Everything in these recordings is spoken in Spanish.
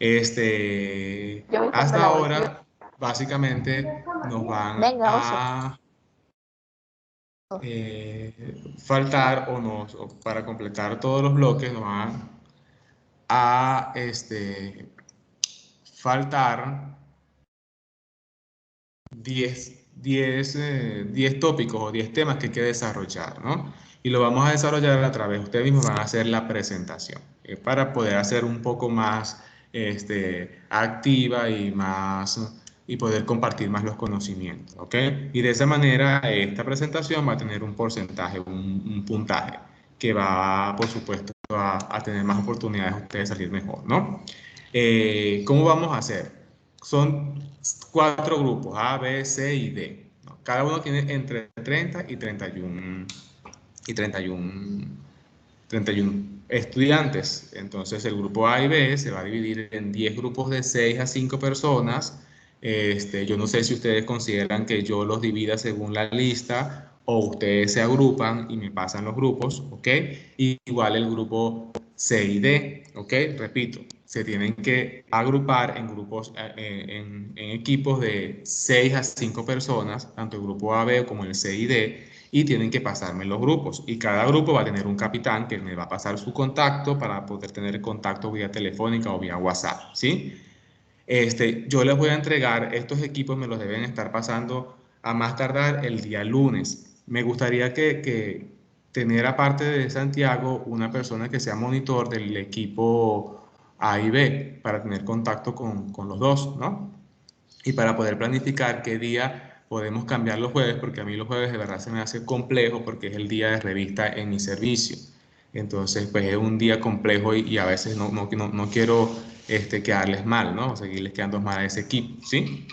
Yo voy cuando Hasta la voy. ahora, básicamente, nos van Venga, oso. a faltar o para completar todos los bloques, nos van a faltar 10 tópicos o 10 temas que hay que desarrollar, ¿no? Y lo vamos a desarrollar a través, ustedes mismos van a hacer la presentación, para poder hacer un poco más activa y poder compartir más los conocimientos, ¿ok? Y de esa manera esta presentación va a tener un porcentaje, un puntaje, que va, por supuesto, a tener más oportunidades de ustedes salir mejor, ¿no? ¿Cómo vamos a hacer? Son 4 grupos, A, B, C y D, ¿no? Cada uno tiene entre 30 y 31, y 31, 31 estudiantes. Entonces el grupo A y B se va a dividir en 10 grupos de 6 a 5 personas. Yo no sé si ustedes consideran que yo los divida según la lista o ustedes se agrupan y me pasan los grupos, ¿ok? Y igual el grupo C y D, ¿ok? Repito, se tienen que agrupar en grupos, en equipos de 6 a 5 personas, tanto el grupo A, B como el C y D, y tienen que pasarme los grupos. Y cada grupo va a tener un capitán que me va a pasar su contacto para poder tener contacto vía telefónica o vía WhatsApp, ¿sí? Yo les voy a entregar estos equipos, me los deben estar pasando a más tardar el día lunes. Me gustaría que tener aparte de Santiago una persona que sea monitor del equipo A y B para tener contacto con los dos, ¿no? Y para poder planificar qué día podemos cambiar los jueves, porque a mí los jueves de verdad se me hace complejo porque es el día de revista en mi servicio. Entonces, pues es un día complejo y a veces no quiero quedarles mal, ¿no? O seguirles quedando mal a ese equipo, ¿sí?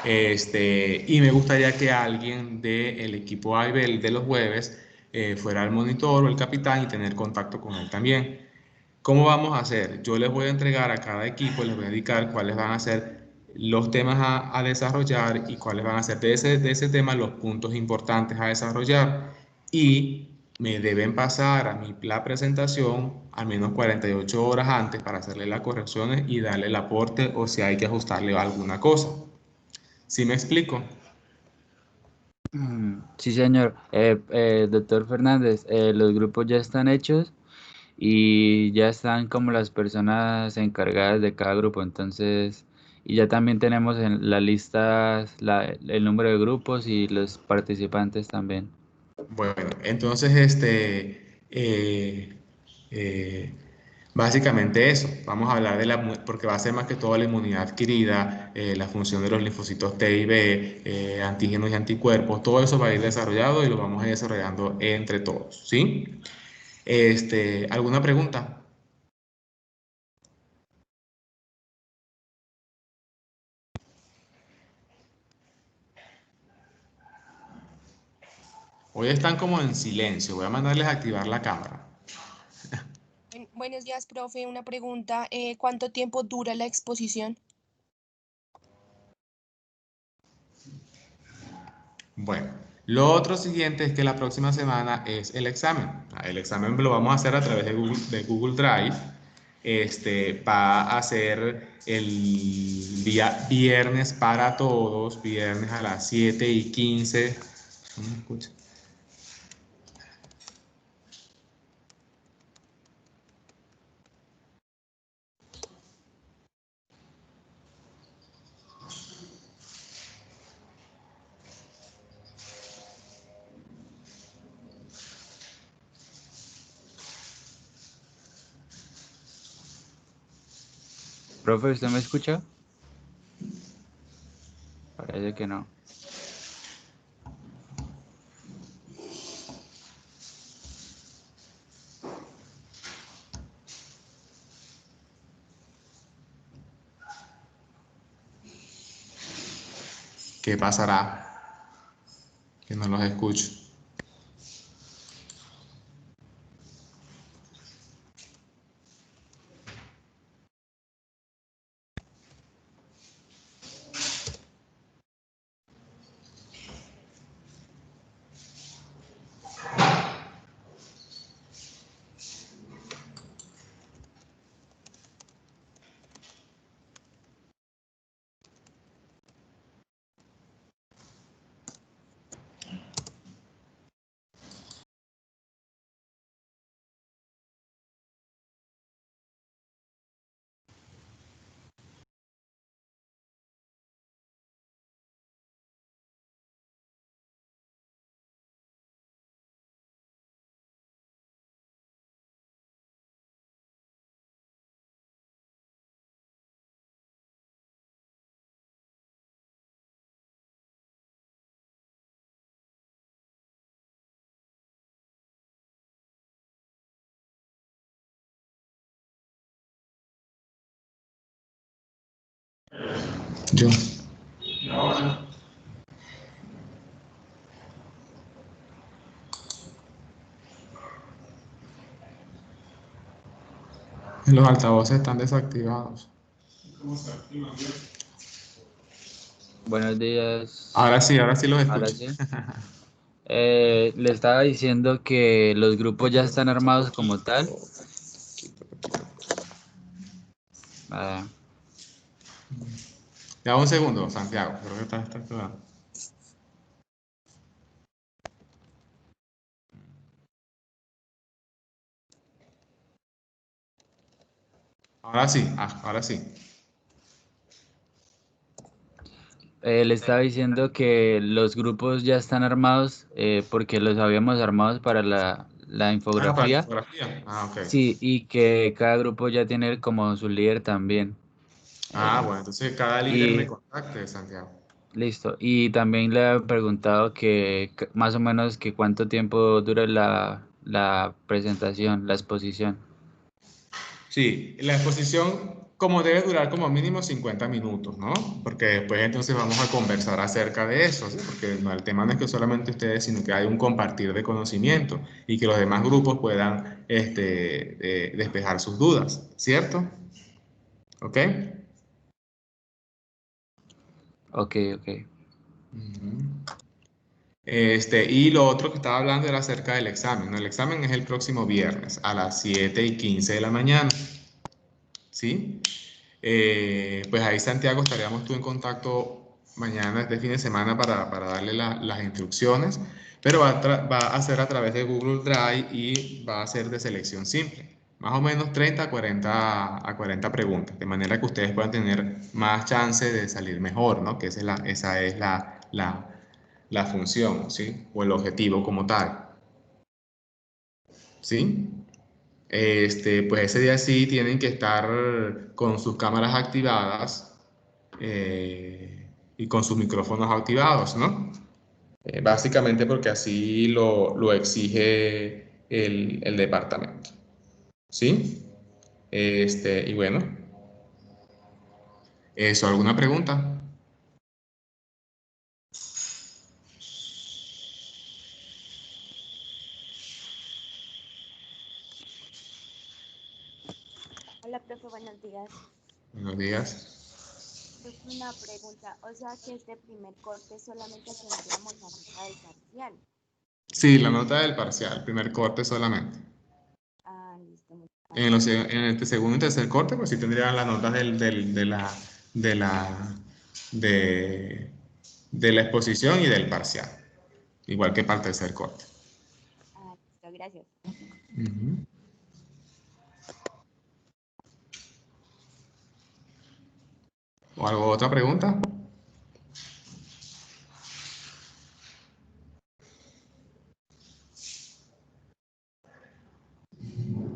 Y me gustaría que alguien del equipo A y B de los jueves fuera el monitor o el capitán y tener contacto con él también. ¿Cómo vamos a hacer? Yo les voy a entregar a cada equipo, les voy a indicar cuáles van a ser los temas a desarrollar y cuáles van a ser de ese tema los puntos importantes a desarrollar. Y me deben pasar a mí la presentación al menos 48 horas antes para hacerle las correcciones y darle el aporte o si hay que ajustarle alguna cosa. ¿Sí me explico? Sí, señor. Doctor Fernández, los grupos ya están hechos y ya están como las personas encargadas de cada grupo. Entonces, y ya también tenemos en la lista el número de grupos y los participantes también. Bueno, entonces, eh, eh, básicamente eso. Vamos a hablar porque va a ser más que todo la inmunidad adquirida, la función de los linfocitos T y B, antígenos y anticuerpos, todo eso va a ir desarrollado y lo vamos a ir desarrollando entre todos, ¿sí? ¿Alguna pregunta? Hoy están como en silencio, voy a mandarles a activar la cámara. Buenos días, profe. Una pregunta. ¿Cuánto tiempo dura la exposición? Bueno, lo otro siguiente es que la próxima semana es el examen. El examen lo vamos a hacer a través de Google Drive. Va a ser el día viernes para todos, viernes a las 7:15. ¿No me escucha? Profe, ¿usted me escucha? Parece que no. ¿Qué pasará? Que no los escucho. Yo. Los altavoces están desactivados. Buenos días. Ahora sí los Ahora escucho. sí. Le estaba diciendo que los grupos ya están armados como tal. Ah, Ya un segundo, Santiago. Creo que está activado. Ahora sí, ahora sí. le estaba diciendo que los grupos ya están armados porque los habíamos armados para la Ah, para la infografía. infografía. Ah, ok. Sí, y que cada grupo ya tiene como su líder también. Ah, bueno, entonces cada líder me Y contacte, Santiago. listo. Y también le he preguntado que más o menos que cuánto tiempo dura la presentación, la exposición. Sí, la exposición como debe durar como mínimo 50 minutos, ¿no? Porque después entonces vamos a conversar acerca de eso, ¿sí? Porque no, el tema no es que solamente ustedes, sino que hay un compartir de conocimiento y que los demás grupos puedan despejar sus dudas, ¿cierto? ¿Ok? Ok, ok. Ujú. Y lo otro que estaba hablando era acerca del examen, ¿no? El examen es el próximo viernes a las 7:15 de la mañana, ¿sí? Pues ahí, Santiago, estaríamos tú en contacto mañana, este fin de semana, para darle las instrucciones, pero va a ser a través de Google Drive y va a ser de selección simple. Más o menos 30 a 40 preguntas, de manera que ustedes puedan tener más chance de salir mejor, ¿no? Que esa es la función, ¿sí? O el objetivo como tal, ¿sí? Pues ese día sí tienen que estar con sus cámaras activadas y con sus micrófonos activados, ¿no? Básicamente porque así lo exige el departamento, ¿sí? Y bueno, eso, ¿alguna pregunta? Hola, profe, buenos días. Buenos días. Profe, una pregunta. O sea que este primer corte solamente tendríamos la nota del parcial. Sí, la nota del parcial, primer corte solamente. Ah, listo. En el segundo y tercer corte, pues sí tendrían las notas de la, de, de la exposición y del parcial, igual que para el tercer corte. Ah, listo, gracias. Ujú. ¿O algo, otra pregunta?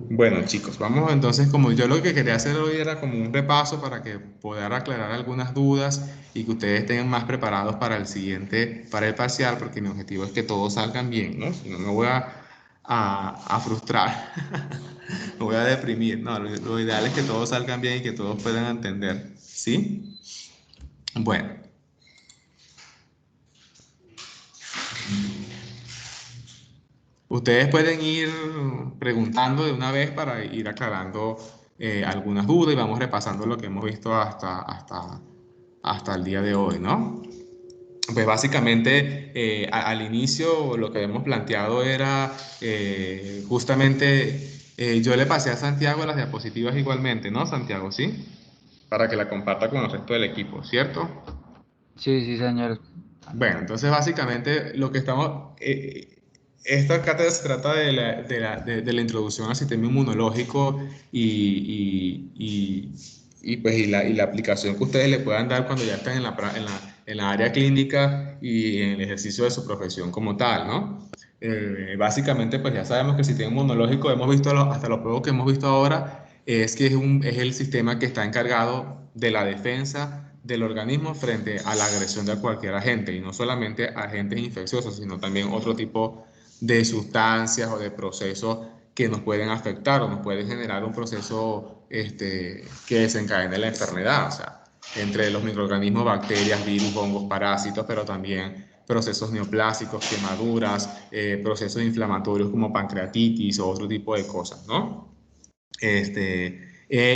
Bueno, chicos, vamos entonces, como yo lo que quería hacer hoy era como un repaso para que poder aclarar algunas dudas y que ustedes estén más preparados para el siguiente, para el parcial, porque mi objetivo es que todos salgan bien, ¿no? Si no me voy a frustrar, me voy a deprimir, no, lo ideal es que todos salgan bien y que todos puedan entender, ¿sí? Bueno. Ustedes pueden ir preguntando de una vez para ir aclarando algunas dudas y vamos repasando lo que hemos visto hasta el día de hoy, ¿no? Pues básicamente al inicio lo que hemos planteado era justamente, yo le pasé a Santiago las diapositivas igualmente, ¿no, Santiago? ¿Sí? Para que la comparta con el resto del equipo, ¿cierto? Sí, sí, señor. Bueno, entonces básicamente lo que esta cátedra se trata de la introducción al sistema inmunológico y la aplicación que ustedes le puedan dar cuando ya están en la área clínica y en el ejercicio de su profesión como tal, ¿no? Básicamente, pues ya sabemos que el sistema inmunológico, hemos visto hasta los juegos que hemos visto ahora, es el sistema que está encargado de la defensa del organismo frente a la agresión de cualquier agente, y no solamente agentes infecciosos, sino también otro tipo de sustancias o de procesos que nos pueden afectar o nos pueden generar un proceso que desencadene la enfermedad. O sea, entre los microorganismos, bacterias, virus, hongos, parásitos, pero también procesos neoplásicos, quemaduras, procesos inflamatorios como pancreatitis o otro tipo de cosas, ¿no?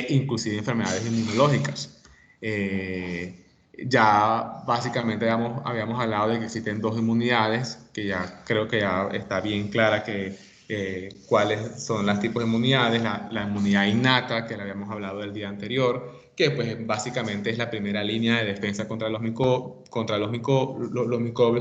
Inclusive enfermedades inmunológicas. Ya básicamente habíamos hablado de que existen dos inmunidades, que ya creo que ya está bien clara cuáles son los tipos de inmunidades. La inmunidad innata, que la habíamos hablado el día anterior, que pues básicamente es la primera línea de defensa contra los microbios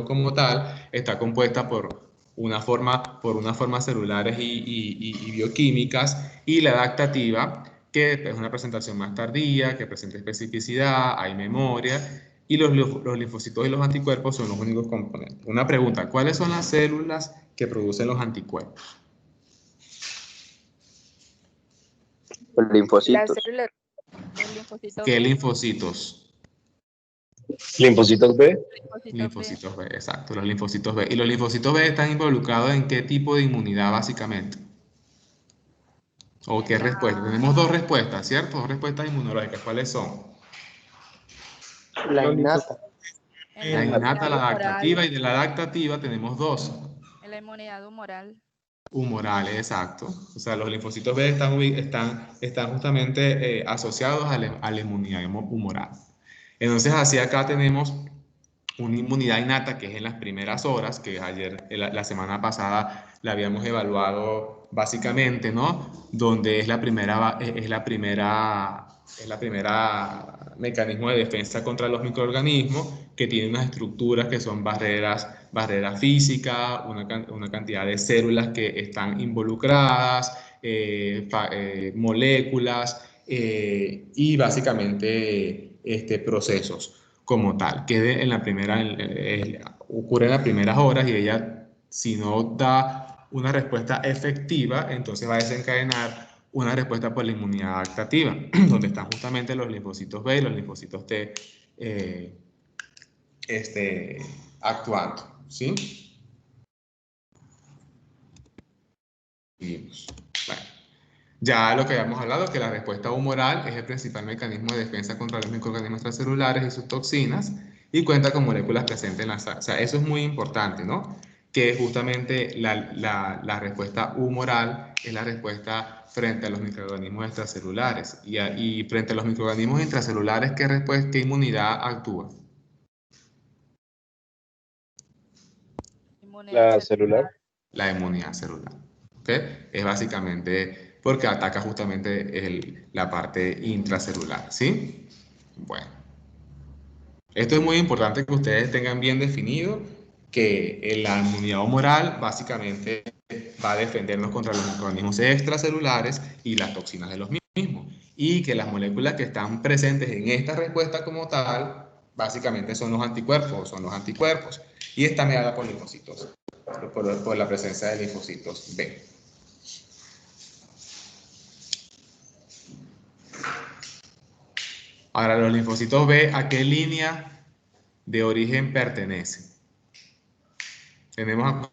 como tal. Está compuesta por unas formas celulares y bioquímicas, y la adaptativa, que es una presentación más tardía, que presenta especificidad, hay memoria, y los linfocitos y los anticuerpos son los únicos componentes. Una pregunta: ¿cuáles son las células que producen los anticuerpos? Los linfocitos. Las células, los linfocitos ¿Qué B, linfocitos? Linfocitos B. Linfocitos B, exacto, los linfocitos B. ¿Y los linfocitos B están involucrados en qué tipo de inmunidad básicamente? ¿O qué respuesta? Tenemos dos respuestas, ¿cierto? Dos respuestas inmunológicas. ¿Cuáles son? La innata. La innata, la humoral, adaptativa, y de la adaptativa tenemos dos. en la inmunidad humoral. Humorales, exacto. O sea, los linfocitos B están justamente asociados a la inmunidad humoral. Entonces, así acá tenemos una inmunidad innata, que es en las primeras horas, que ayer, la semana pasada, la habíamos evaluado básicamente, ¿no? Donde es la primera mecanismo de defensa contra los microorganismos, que tiene unas estructuras que son barreras físicas, una cantidad de células que están involucradas, moléculas, y básicamente procesos como tal, que ocurre en las primeras horas, y ella, si no da una respuesta efectiva, entonces va a desencadenar una respuesta por la inmunidad adaptativa, donde están justamente los linfocitos B y los linfocitos T actuando, ¿sí? Bueno. Ya lo que habíamos hablado, que la respuesta humoral es el principal mecanismo de defensa contra los microorganismos extracelulares y sus toxinas, y cuenta con moléculas presentes en la sangre. O sea, eso es muy importante, ¿no? Que justamente la respuesta humoral es la respuesta frente a los microorganismos extracelulares. Y frente a los microorganismos intracelulares, ¿qué inmunidad actúa? Inmunidad celular. La inmunidad celular. ¿Ok? Es básicamente porque ataca justamente la parte intracelular, ¿sí? Bueno, esto es muy importante que ustedes tengan bien definido, que la inmunidad humoral básicamente va a defendernos contra los microorganismos extracelulares y las toxinas de los mismos, y que las moléculas que están presentes en esta respuesta como tal básicamente son los anticuerpos, y está mediada por linfocitos, por la presencia de linfocitos B. Ahora, los linfocitos B, ¿a qué línea de origen pertenecen? Recordamos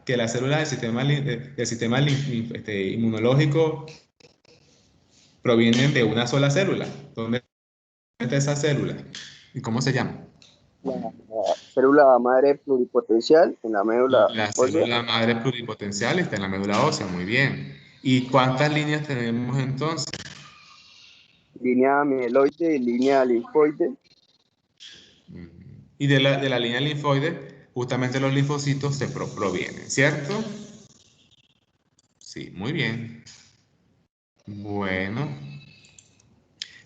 que las células del sistema inmunológico provienen de una sola célula. ¿Dónde está esa célula? ¿Y cómo se llama? La célula madre pluripotencial en la médula La ósea. célula madre pluripotencial está en la médula ósea, muy bien. ¿Y cuántas líneas tenemos entonces? Línea mieloide y línea linfoide. Y de la línea linfoide, justamente los linfocitos se provienen, ¿cierto? Sí, muy bien. Bueno.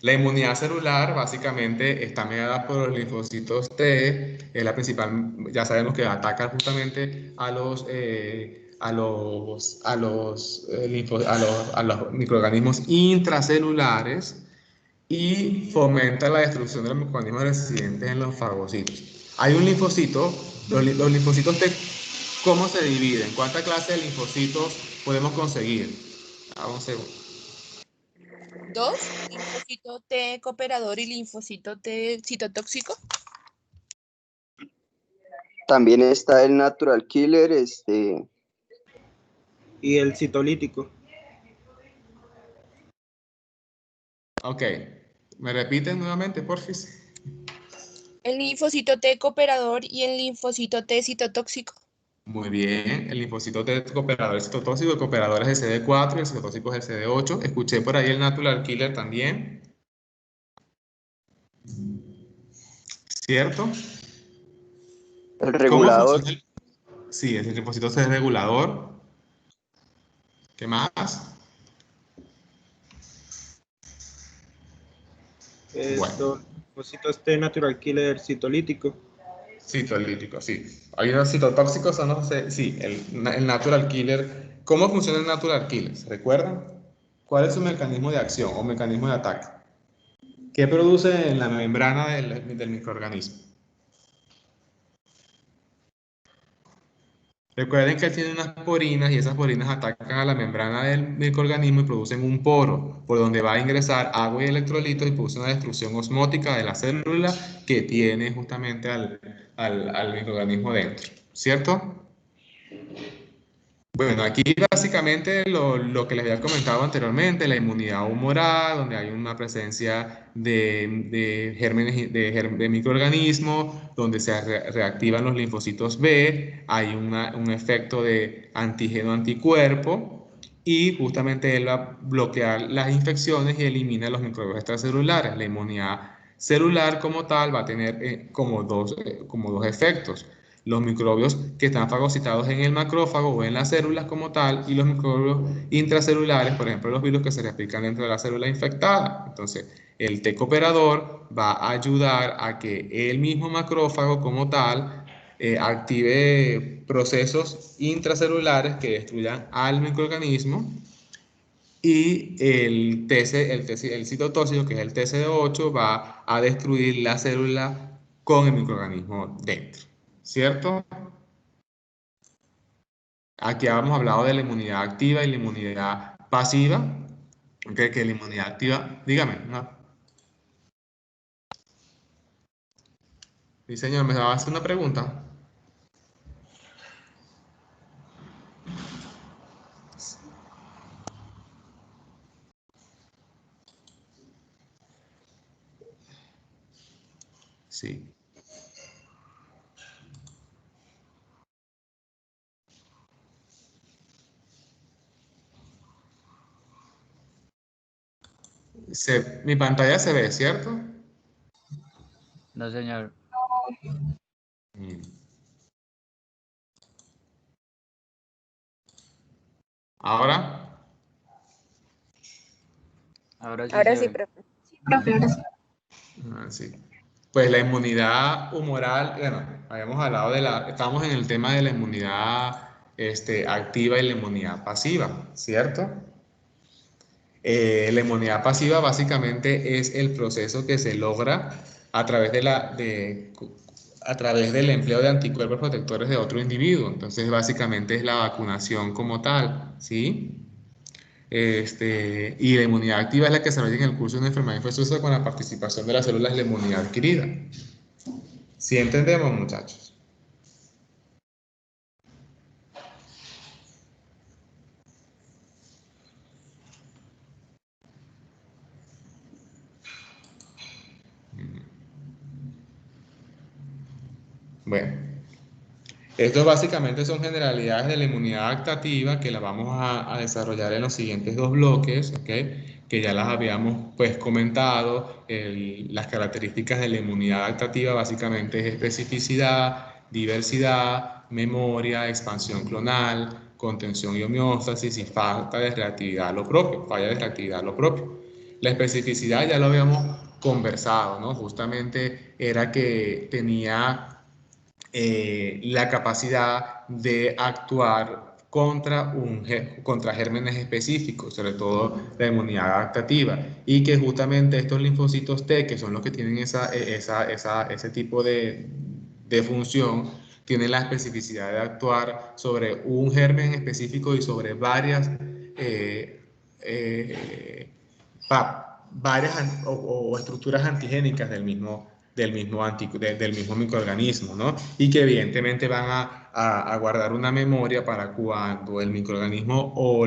La inmunidad celular básicamente está mediada por los linfocitos T, es la principal. Ya sabemos que ataca justamente a los microorganismos intracelulares, y fomenta la destrucción de los microorganismos residentes en los fagocitos. Hay un linfocito, los linfocitos T, ¿cómo se dividen? ¿Cuántas clases de linfocitos podemos conseguir? Un segundo. Dos, linfocito T cooperador y linfocito T citotóxico. También está el natural killer, y el citolítico. Ok. ¿Me repiten nuevamente, porfis? El linfocito T cooperador y el linfocito T citotóxico. Muy bien. El linfocito T cooperador es citotóxico, el cooperador es el CD4 y el citotóxico es el CD8. Escuché por ahí el natural killer también. ¿Cierto? El ¿Cómo regulador. funciona? Sí, el linfocito T regulador. ¿Qué más? Bueno. Los linfocitos T natural killer citolítico. Citolítico, sí. Hay unos citotóxicos, son los, sí, el natural killer. ¿Cómo funciona el natural killer? ¿Se recuerdan? ¿Cuál es su mecanismo de acción o mecanismo de ataque? ¿Qué produce en la membrana del microorganismo? Recuerden que él tiene unas porinas y esas porinas atacan a la membrana del microorganismo y producen un poro por donde va a ingresar agua y electrolitos y produce una destrucción osmótica de la célula que tiene justamente al microorganismo dentro, ¿cierto? Bueno, aquí básicamente lo que les había comentado anteriormente, la inmunidad humoral, donde hay una presencia de gérmenes, de microorganismos, donde se reactivan los linfocitos B, hay un efecto de antígeno-anticuerpo y justamente él va a bloquear las infecciones y elimina los microbios extracelulares. La inmunidad celular como tal va a tener como dos efectos: los microbios que están fagocitados en el macrófago o en las células como tal, y los microbios intracelulares, por ejemplo, los virus que se replican dentro de la célula infectada. Entonces, el T cooperador va a ayudar a que el mismo macrófago como tal active procesos intracelulares que destruyan al microorganismo, y el citotóxico, que es el TCD8, va a destruir la célula con el microorganismo dentro, ¿cierto? Aquí habíamos hablado de la inmunidad activa y la inmunidad pasiva. Okay, que la inmunidad activa, dígame, ¿no? Sí, señor, ¿me va a hacer una pregunta? Sí. Mi pantalla se ve, ¿cierto? No, señor. Mm. ¿Ahora? Ahora sí Ahora se sí, ve. profe. Sí. Pues la inmunidad humoral, bueno, habíamos hablado estábamos en el tema de la inmunidad activa y la inmunidad pasiva, ¿cierto? La inmunidad pasiva básicamente es el proceso que se logra a través a través del empleo de anticuerpos protectores de otro individuo. Entonces, básicamente es la vacunación como tal, ¿sí? Y la inmunidad activa es la que se desarrolla en el curso de una enfermedad infecciosa con la participación de las células de la inmunidad adquirida. ¿Sí entendemos, muchachos? Bueno, estos básicamente son generalidades de la inmunidad adaptativa que las vamos a desarrollar en los siguientes dos bloques, ¿ok? Que ya las habíamos pues comentado. Las características de la inmunidad adaptativa básicamente es especificidad, diversidad, memoria, expansión clonal, contención y homeostasis y falta de reactividad a lo propio, falla de reactividad a lo propio. La especificidad ya lo habíamos conversado, ¿no? Justamente era que tenía la capacidad de actuar contra gérmenes específicos, sobre todo la inmunidad adaptativa, y que justamente estos linfocitos T, que son los que tienen ese tipo de función, tienen la especificidad de actuar sobre un germen específico y sobre varias o estructuras antigénicas del mismo microorganismo, ¿no? Y que evidentemente van a guardar una memoria para cuando el microorganismo o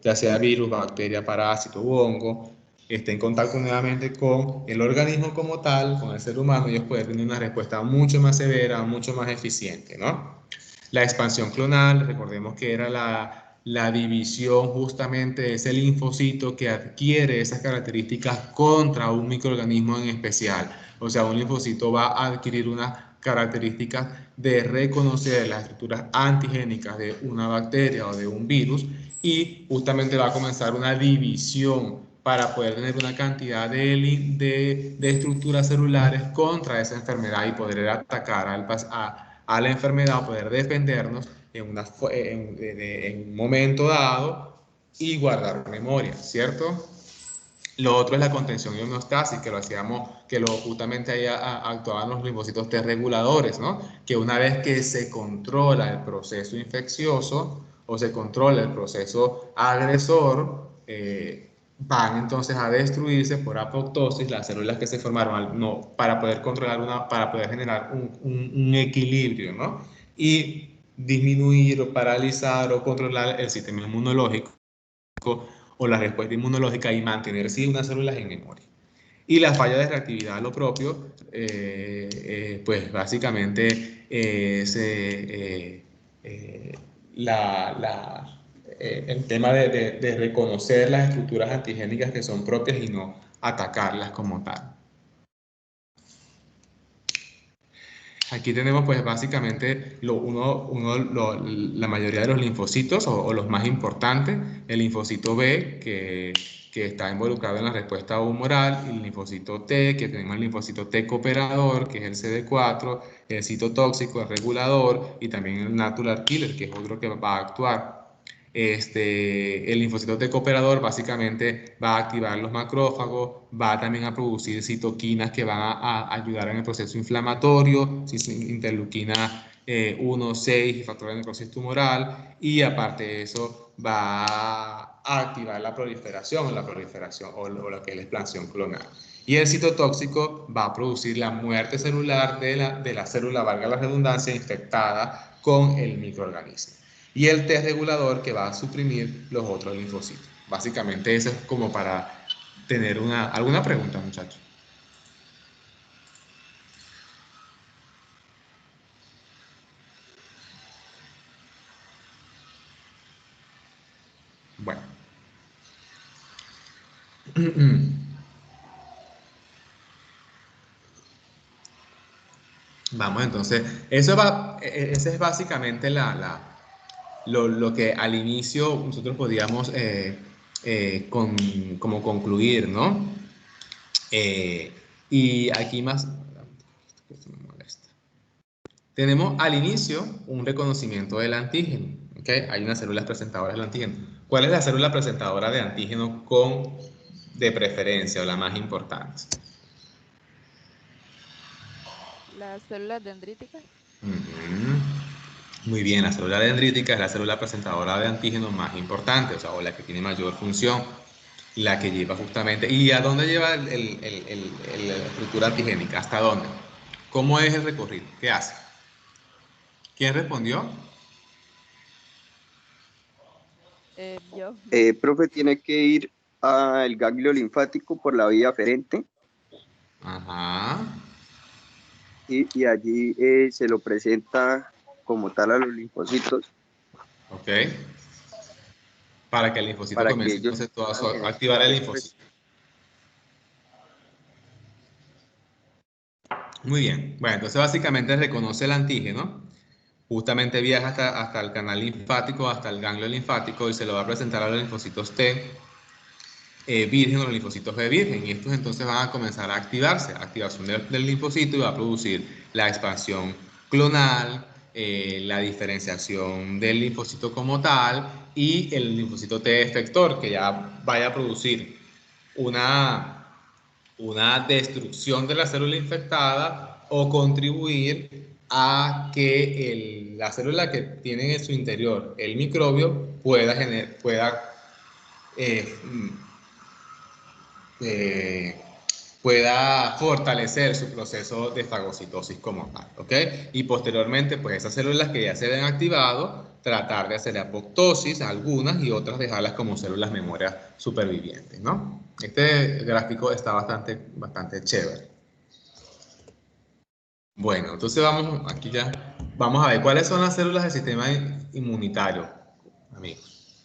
ya sea virus, bacteria, parásito u hongo, esté en contacto nuevamente con el organismo como tal, con el ser humano, ellos pueden tener una respuesta mucho más severa, mucho más eficiente, ¿no? La expansión clonal, recordemos que era la división justamente de ese linfocito que adquiere esas características contra un microorganismo en especial. O sea, un linfocito va a adquirir unas características de reconocer las estructuras antigénicas de una bacteria o de un virus y justamente va a comenzar una división para poder tener una cantidad de estructuras celulares contra esa enfermedad y poder atacar a la enfermedad, poder defendernos en un momento dado y guardar memoria, ¿cierto? Lo otro es la contención y homeostasis, que lo hacíamos, justamente ahí actuaban los linfocitos T reguladores, ¿no? Que una vez que se controla el proceso infeccioso o se controla el proceso agresor, van entonces a destruirse por apoptosis las células que se formaron para poder controlar para poder generar un equilibrio, ¿no? Y disminuir o paralizar o controlar el sistema inmunológico o la respuesta inmunológica y mantener sí unas células en memoria. Y la falla de reactividad, lo propio, pues básicamente el tema de reconocer las estructuras antigénicas que son propias y no atacarlas como tal. Aquí tenemos pues básicamente la mayoría de los linfocitos o los más importantes, el linfocito B que está involucrado en la respuesta humoral, y el linfocito T, que tenemos el linfocito T cooperador, que es el CD4, el citotóxico, el regulador, y también el natural killer, que es otro que va a actuar. El linfocito T cooperador básicamente va a activar los macrófagos, va también a producir citoquinas que van a ayudar en el proceso inflamatorio, interleuquina 1, 6 y factor de necrosis tumoral, y aparte de eso va a activar la proliferación o lo que es la expansión clonal. Y el citotóxico va a producir la muerte celular de la célula, valga la redundancia, infectada con el microorganismo. Y el T regulador que va a suprimir los otros linfocitos. Básicamente eso es como para tener alguna pregunta, muchachos. Bueno. Vamos, entonces, ese es básicamente lo que al inicio nosotros podíamos como concluir, ¿no? Y aquí más... Esto me molesta. Tenemos al inicio un reconocimiento del antígeno, ¿ok? Hay unas células presentadoras del antígeno. ¿Cuál es la célula presentadora de antígeno de preferencia o la más importante? Las células dendríticas. Muy bien, la célula dendrítica es la célula presentadora de antígeno más importante, o sea, o la que tiene mayor función, la que lleva justamente... ¿Y a dónde lleva la estructura antigénica? ¿Hasta dónde? ¿Cómo es el recorrido? ¿Qué hace? ¿Quién respondió? Yo. Profe, tiene que ir al ganglio linfático por la vía aferente Ajá. y allí se lo presenta como tal a los linfocitos. Ok. Para que el linfocito para que comience ellos entonces a puedan activar el generar linfocito. Muy bien. Bueno, entonces básicamente reconoce el antígeno, justamente viaja hasta el canal linfático, hasta el ganglio linfático y se lo va a presentar a los linfocitos T virgen o los linfocitos B virgen, y estos entonces van a comenzar a activarse, activación del linfocito, y va a producir la expansión clonal, la diferenciación del linfocito como tal y el linfocito T efector, que ya vaya a producir una destrucción de la célula infectada o contribuir a que la célula que tiene en su interior el microbio pueda fortalecer su proceso de fagocitosis como tal, ¿ok? Y posteriormente, pues esas células que ya se ven activado tratar de hacer apoptosis a algunas y otras dejarlas como células memoria supervivientes, ¿no? Este gráfico está bastante chévere. Bueno, entonces aquí ya vamos a ver cuáles son las células del sistema inmunitario, amigos.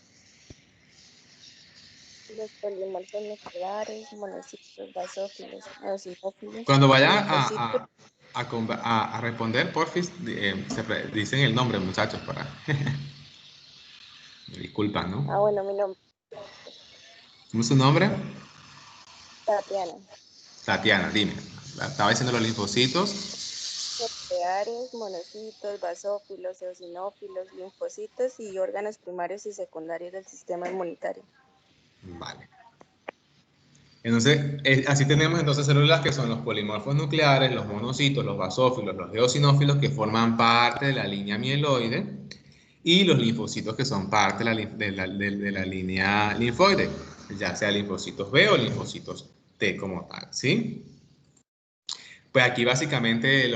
Los polimorfos nucleares, monocitos, basófilos, eosinófilos, Cuando vayan linfocitos. a responder, porfis, dicen el nombre, muchachos, para... Me disculpan, ¿no? Bueno, mi nombre ¿Cómo es su nombre? es Tatiana. Tatiana, dime. Estaba diciendo los linfocitos. Nucleares, monocitos, basófilos, eosinófilos, linfocitos y órganos primarios y secundarios del sistema inmunitario. Vale. Entonces, así tenemos entonces células que son los polimorfos nucleares, los monocitos, los basófilos, los eosinófilos que forman parte de la línea mieloide y los linfocitos que son parte de la línea linfoide, ya sea linfocitos B o linfocitos T como tal, ¿sí? Pues aquí básicamente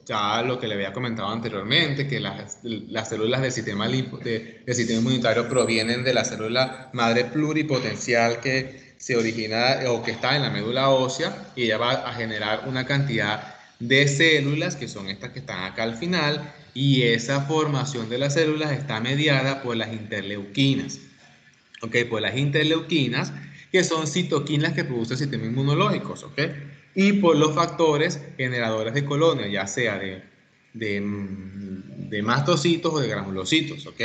ya lo que le había comentado anteriormente, que las células del sistema inmunitario provienen de la célula madre pluripotencial que se origina o que está en la médula ósea y ella va a generar una cantidad de células que son estas que están acá al final y esa formación de las células está mediada por las interleuquinas. ¿Ok? Por las interleuquinas, que son citoquinas que produce el sistema inmunológico, ¿ok? Y por los factores generadores de colonia, ya sea de mastocitos o de granulocitos, ¿ok?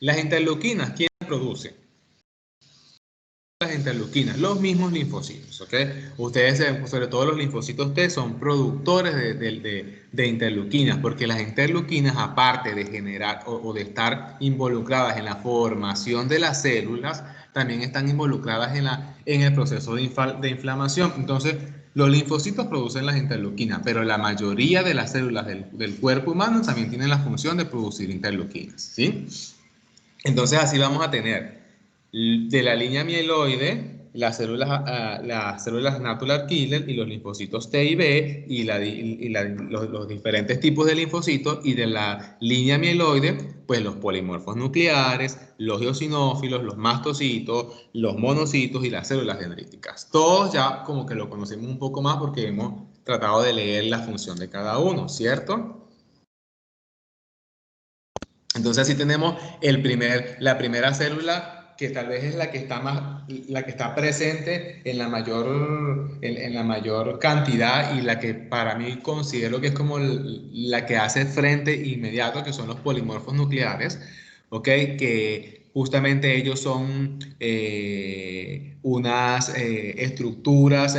Las interleuquinas, ¿quién las produce? Las interleuquinas, los mismos linfocitos, ¿ok? Ustedes, sobre todo los linfocitos T, son productores de interleuquinas, porque las interleuquinas, aparte de generar o de estar involucradas en la formación de las células, también están involucradas en el proceso de inflamación. Entonces, los linfocitos producen las interleuquinas, pero la mayoría de las células del cuerpo humano también tienen la función de producir interleuquinas, ¿sí? Entonces, así vamos a tener de la línea mieloide, las células natural killer y los linfocitos T y B y los diferentes tipos de linfocitos, y de la línea mieloide, pues los polimorfos nucleares, los eosinófilos, los mastocitos, los monocitos y las células dendríticas. Todos ya como que lo conocemos un poco más porque hemos tratado de leer la función de cada uno, ¿cierto? Entonces así tenemos la primera célula, que tal vez es la que está presente en la mayor cantidad y la que para mí considero que es como la que hace frente inmediato, que son los polimorfos nucleares, ¿ok? Que justamente ellos son unas estructuras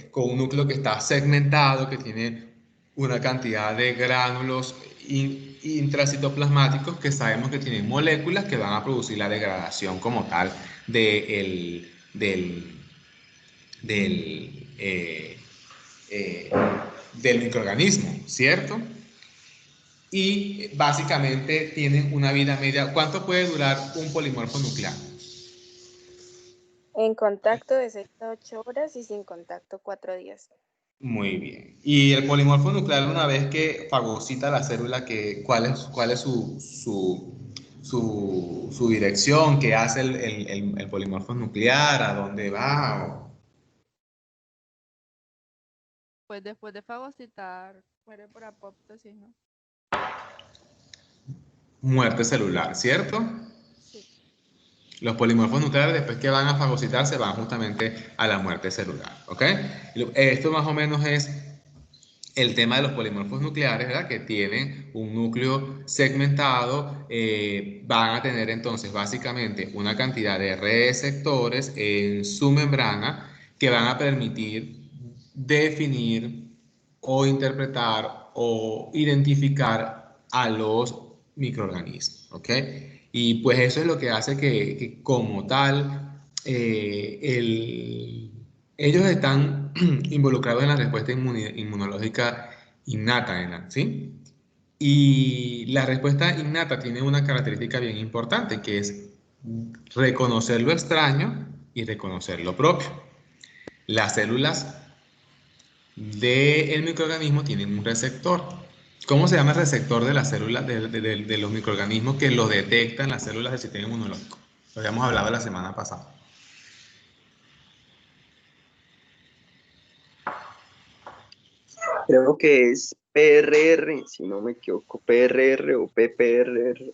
con un núcleo que está segmentado, que tiene una cantidad de gránulos intracitoplasmáticos que sabemos que tienen moléculas que van a producir la degradación como tal del microorganismo, ¿cierto? Y básicamente tienen una vida media. ¿Cuánto puede durar un polimorfo nuclear? En contacto de 6 a 8 horas y sin contacto 4 días. Muy bien. Y el polimorfo nuclear, una vez que fagocita la célula, ¿cuál es su dirección? ¿Qué hace el polimorfo nuclear? ¿A dónde va? Pues después de fagocitar, muere por apoptosis, ¿no? Muerte celular, ¿cierto? Sí. Los polimorfos nucleares, después que van a fagocitar, se van justamente a la muerte celular, ¿ok? Esto más o menos es el tema de los polimorfos nucleares, ¿verdad? Que tienen un núcleo segmentado, van a tener entonces básicamente una cantidad de receptores en su membrana que van a permitir definir o interpretar o identificar a los microorganismos, ¿ok? Y pues eso es lo que hace que como tal, ellos están involucrados en la respuesta inmunológica innata, ¿sí? Y la respuesta innata tiene una característica bien importante, que es reconocer lo extraño y reconocer lo propio. Las células del microorganismo tienen un receptor, ¿Cómo se llama el receptor de las células de los microorganismos que los detectan las células del sistema inmunológico? Lo habíamos hablado la semana pasada. Creo que es PRR, si no me equivoco, PRR o PPRR.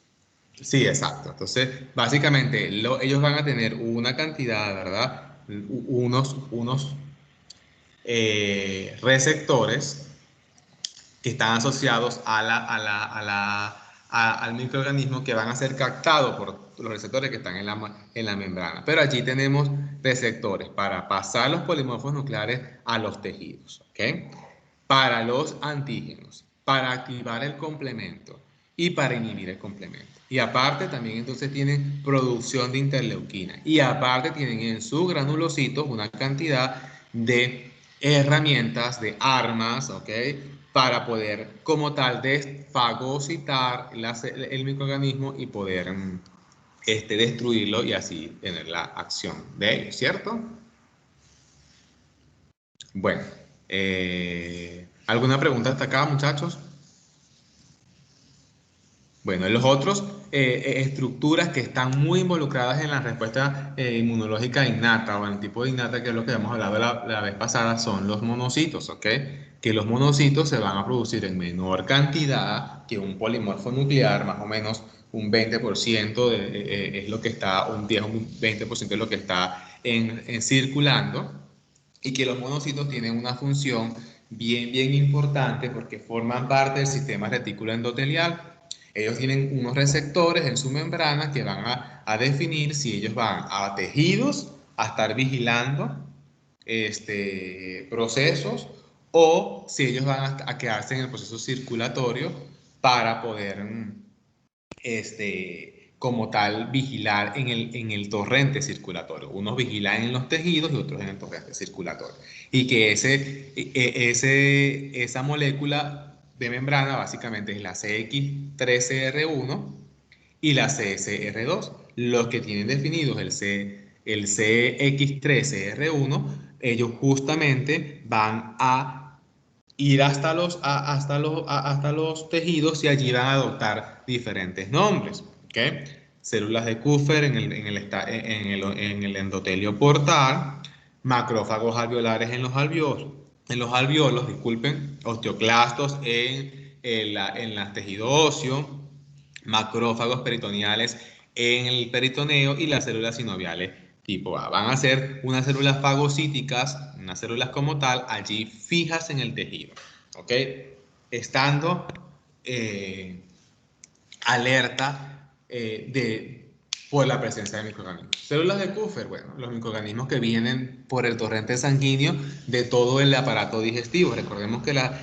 Sí, exacto. Entonces, básicamente, ellos van a tener una cantidad, ¿verdad? Unos receptores que están asociados al microorganismo que van a ser captados por los receptores que están en la membrana. Pero allí tenemos receptores para pasar los polimorfos nucleares a los tejidos, ¿ok? Para los antígenos, para activar el complemento y para inhibir el complemento. Y aparte también entonces tienen producción de interleuquina. Y aparte tienen en sus granulocitos una cantidad de herramientas, de armas, ¿ok? Para poder como tal desfagocitar el microorganismo y poder destruirlo y así tener la acción de ellos, ¿cierto? Bueno, ¿alguna pregunta hasta acá, muchachos? Bueno, los otros estructuras que están muy involucradas en la respuesta inmunológica innata o en el tipo de innata, que es lo que hemos hablado la vez pasada, son los monocitos, ¿ok? Que los monocitos se van a producir en menor cantidad que un polimorfo nuclear, más o menos un 20% es lo que está, un 10 o un 20% es lo que está circulando, y que los monocitos tienen una función bien importante porque forman parte del sistema retículo endotelial. Ellos tienen unos receptores en su membrana que van a definir si ellos van a tejidos, a estar vigilando procesos, o si ellos van a quedarse en el proceso circulatorio para poder como tal vigilar en el torrente circulatorio. Unos vigilan en los tejidos y otros en el torrente circulatorio. Y que esa molécula de membrana básicamente es la CX3CR1 y la CSR2. Los que tienen definidos el CX3CR1, ellos justamente van a ir hasta los tejidos y allí van a adoptar diferentes nombres, ¿ok? Células de Kupffer en el endotelio portal, macrófagos alveolares en los alveolos, disculpen, osteoclastos en las tejido óseo, macrófagos peritoneales en el peritoneo y las células sinoviales tipo A. Van a ser unas células fagocíticas, unas células como tal, allí fijas en el tejido, ¿ok? Estando alerta por la presencia de microorganismos. Células de Kupffer, bueno, los microorganismos que vienen por el torrente sanguíneo de todo el aparato digestivo. Recordemos que la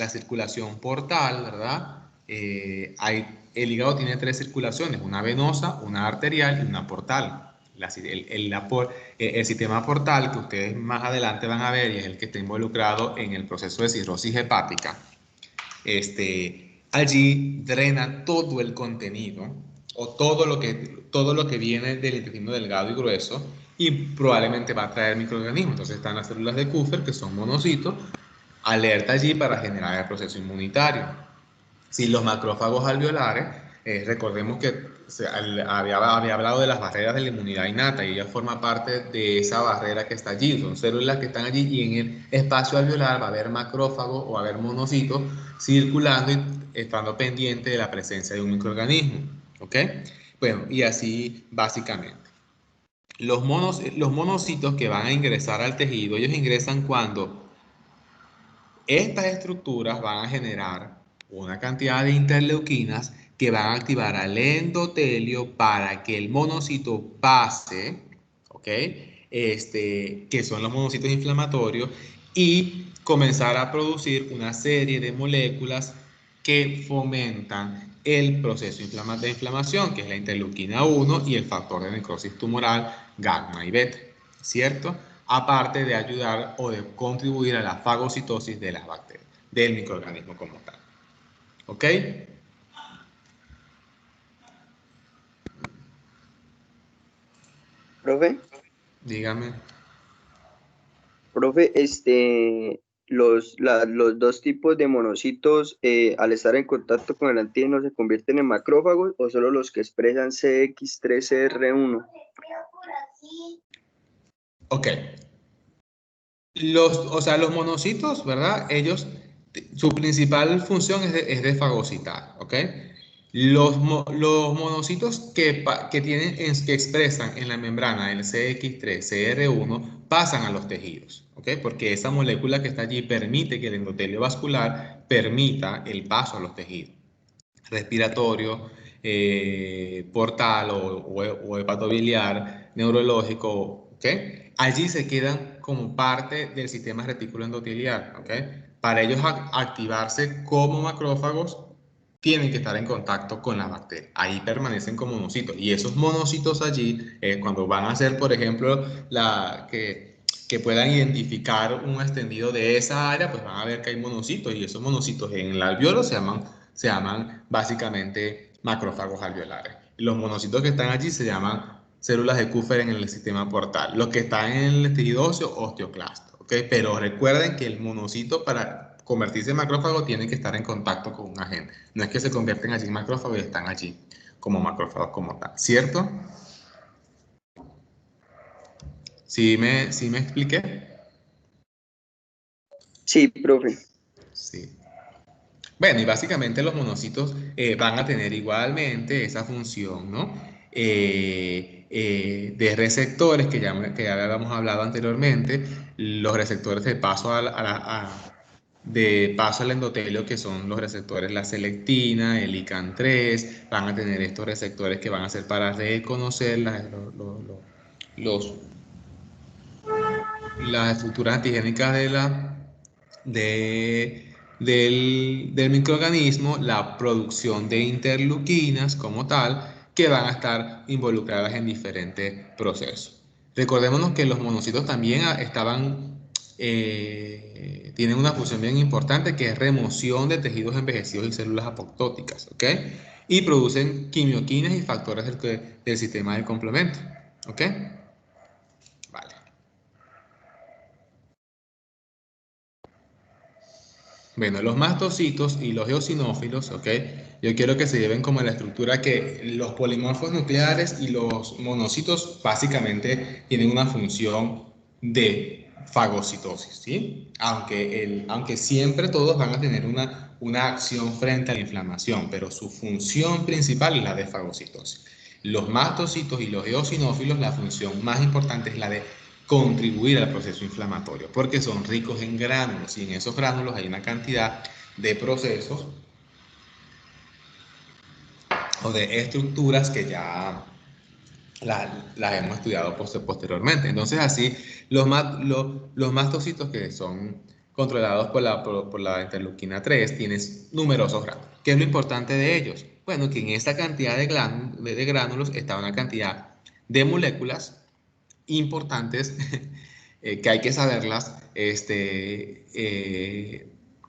circulación portal, ¿verdad? El hígado tiene 3 circulaciones, una venosa, una arterial y una portal. El sistema portal, que ustedes más adelante van a ver, y es el que está involucrado en el proceso de cirrosis hepática, allí drena todo el contenido o todo lo que viene del intestino delgado y grueso, y probablemente va a traer microorganismos. Entonces están las células de Kupffer, que son monocitos, alerta allí para generar el proceso inmunitario. Si los macrófagos alveolares, recordemos que había hablado de las barreras de la inmunidad innata y ella forma parte de esa barrera que está allí. Son células que están allí y en el espacio alveolar va a haber macrófagos o va a haber monocitos circulando y estando pendiente de la presencia de un microorganismo. ¿Ok? Bueno, y así básicamente. Los monocitos que van a ingresar al tejido, ellos ingresan cuando estas estructuras van a generar una cantidad de interleuquinas que van a activar al endotelio para que el monocito pase, ¿ok? Que son los monocitos inflamatorios, y comenzar a producir una serie de moléculas que fomentan el proceso de inflamación, que es la interleuquina 1 y el factor de necrosis tumoral gamma y beta, ¿cierto? Aparte de ayudar o de contribuir a la fagocitosis de las bacterias, del microorganismo como tal. ¿Ok? Profe, Dígame. profe, los dos tipos de monocitos al estar en contacto con el antígeno se convierten en macrófagos o solo los que expresan CX3CR1? Ok. O sea, los monocitos, ¿verdad? Ellos, su principal función es de fagocitar, ¿ok? Los monocitos que expresan en la membrana el CX3CR1 pasan a los tejidos, ¿ok? Porque esa molécula que está allí permite que el endotelio vascular permita el paso a los tejidos respiratorio, portal o hepatobiliar, neurológico, ¿ok? Allí se quedan como parte del sistema retículo endotelial, ¿ok? Para ellos activarse como macrófagos, tienen que estar en contacto con la bacteria. Ahí permanecen como monocitos. Y esos monocitos allí, cuando van a hacer, por ejemplo, que puedan identificar un extendido de esa área, pues van a ver que hay monocitos. Y esos monocitos en el alveolo se llaman básicamente macrófagos alveolares. Los monocitos que están allí se llaman células de Kupffer en el sistema portal. Los que están en el tejido óseo, osteoclasto. ¿Okay? Pero recuerden que el monocito para convertirse en macrófago tiene que estar en contacto con un agente. No es que se convierten allí en macrófagos y están allí como macrófagos como tal. ¿Cierto? ¿Sí me expliqué? Sí, profe. Sí. Bueno, y básicamente los monocitos van a tener igualmente esa función, ¿no? De receptores que ya habíamos hablado anteriormente, los receptores de paso de paso al endotelio, que son los receptores la selectina, el ICAN3, van a tener estos receptores que van a ser para reconocer las estructuras antigénicas del microorganismo, la producción de interleuquinas como tal, que van a estar involucradas en diferentes procesos. Recordémonos que los monocitos también tienen una función bien importante, que es remoción de tejidos envejecidos y células apoptóticas, ¿ok? Y producen quimioquinas y factores del sistema del complemento, ¿ok? Vale. Bueno, los mastocitos y los eosinófilos, ¿ok? Yo quiero que se lleven como la estructura que los polimorfos nucleares y los monocitos básicamente tienen una función de fagocitosis, ¿sí? Aunque siempre todos van a tener una acción frente a la inflamación, pero su función principal es la de fagocitosis. Los mastocitos y los eosinófilos, la función más importante es la de contribuir al proceso inflamatorio, porque son ricos en gránulos y en esos gránulos hay una cantidad de procesos o de estructuras que ya las hemos estudiado posteriormente. Entonces así, los mastocitos que son controlados por la interleuquina 3 tienen numerosos gránulos. ¿Qué es lo importante de ellos? Bueno, que en esta cantidad de gránulos está una cantidad de moléculas importantes que hay que saberlas,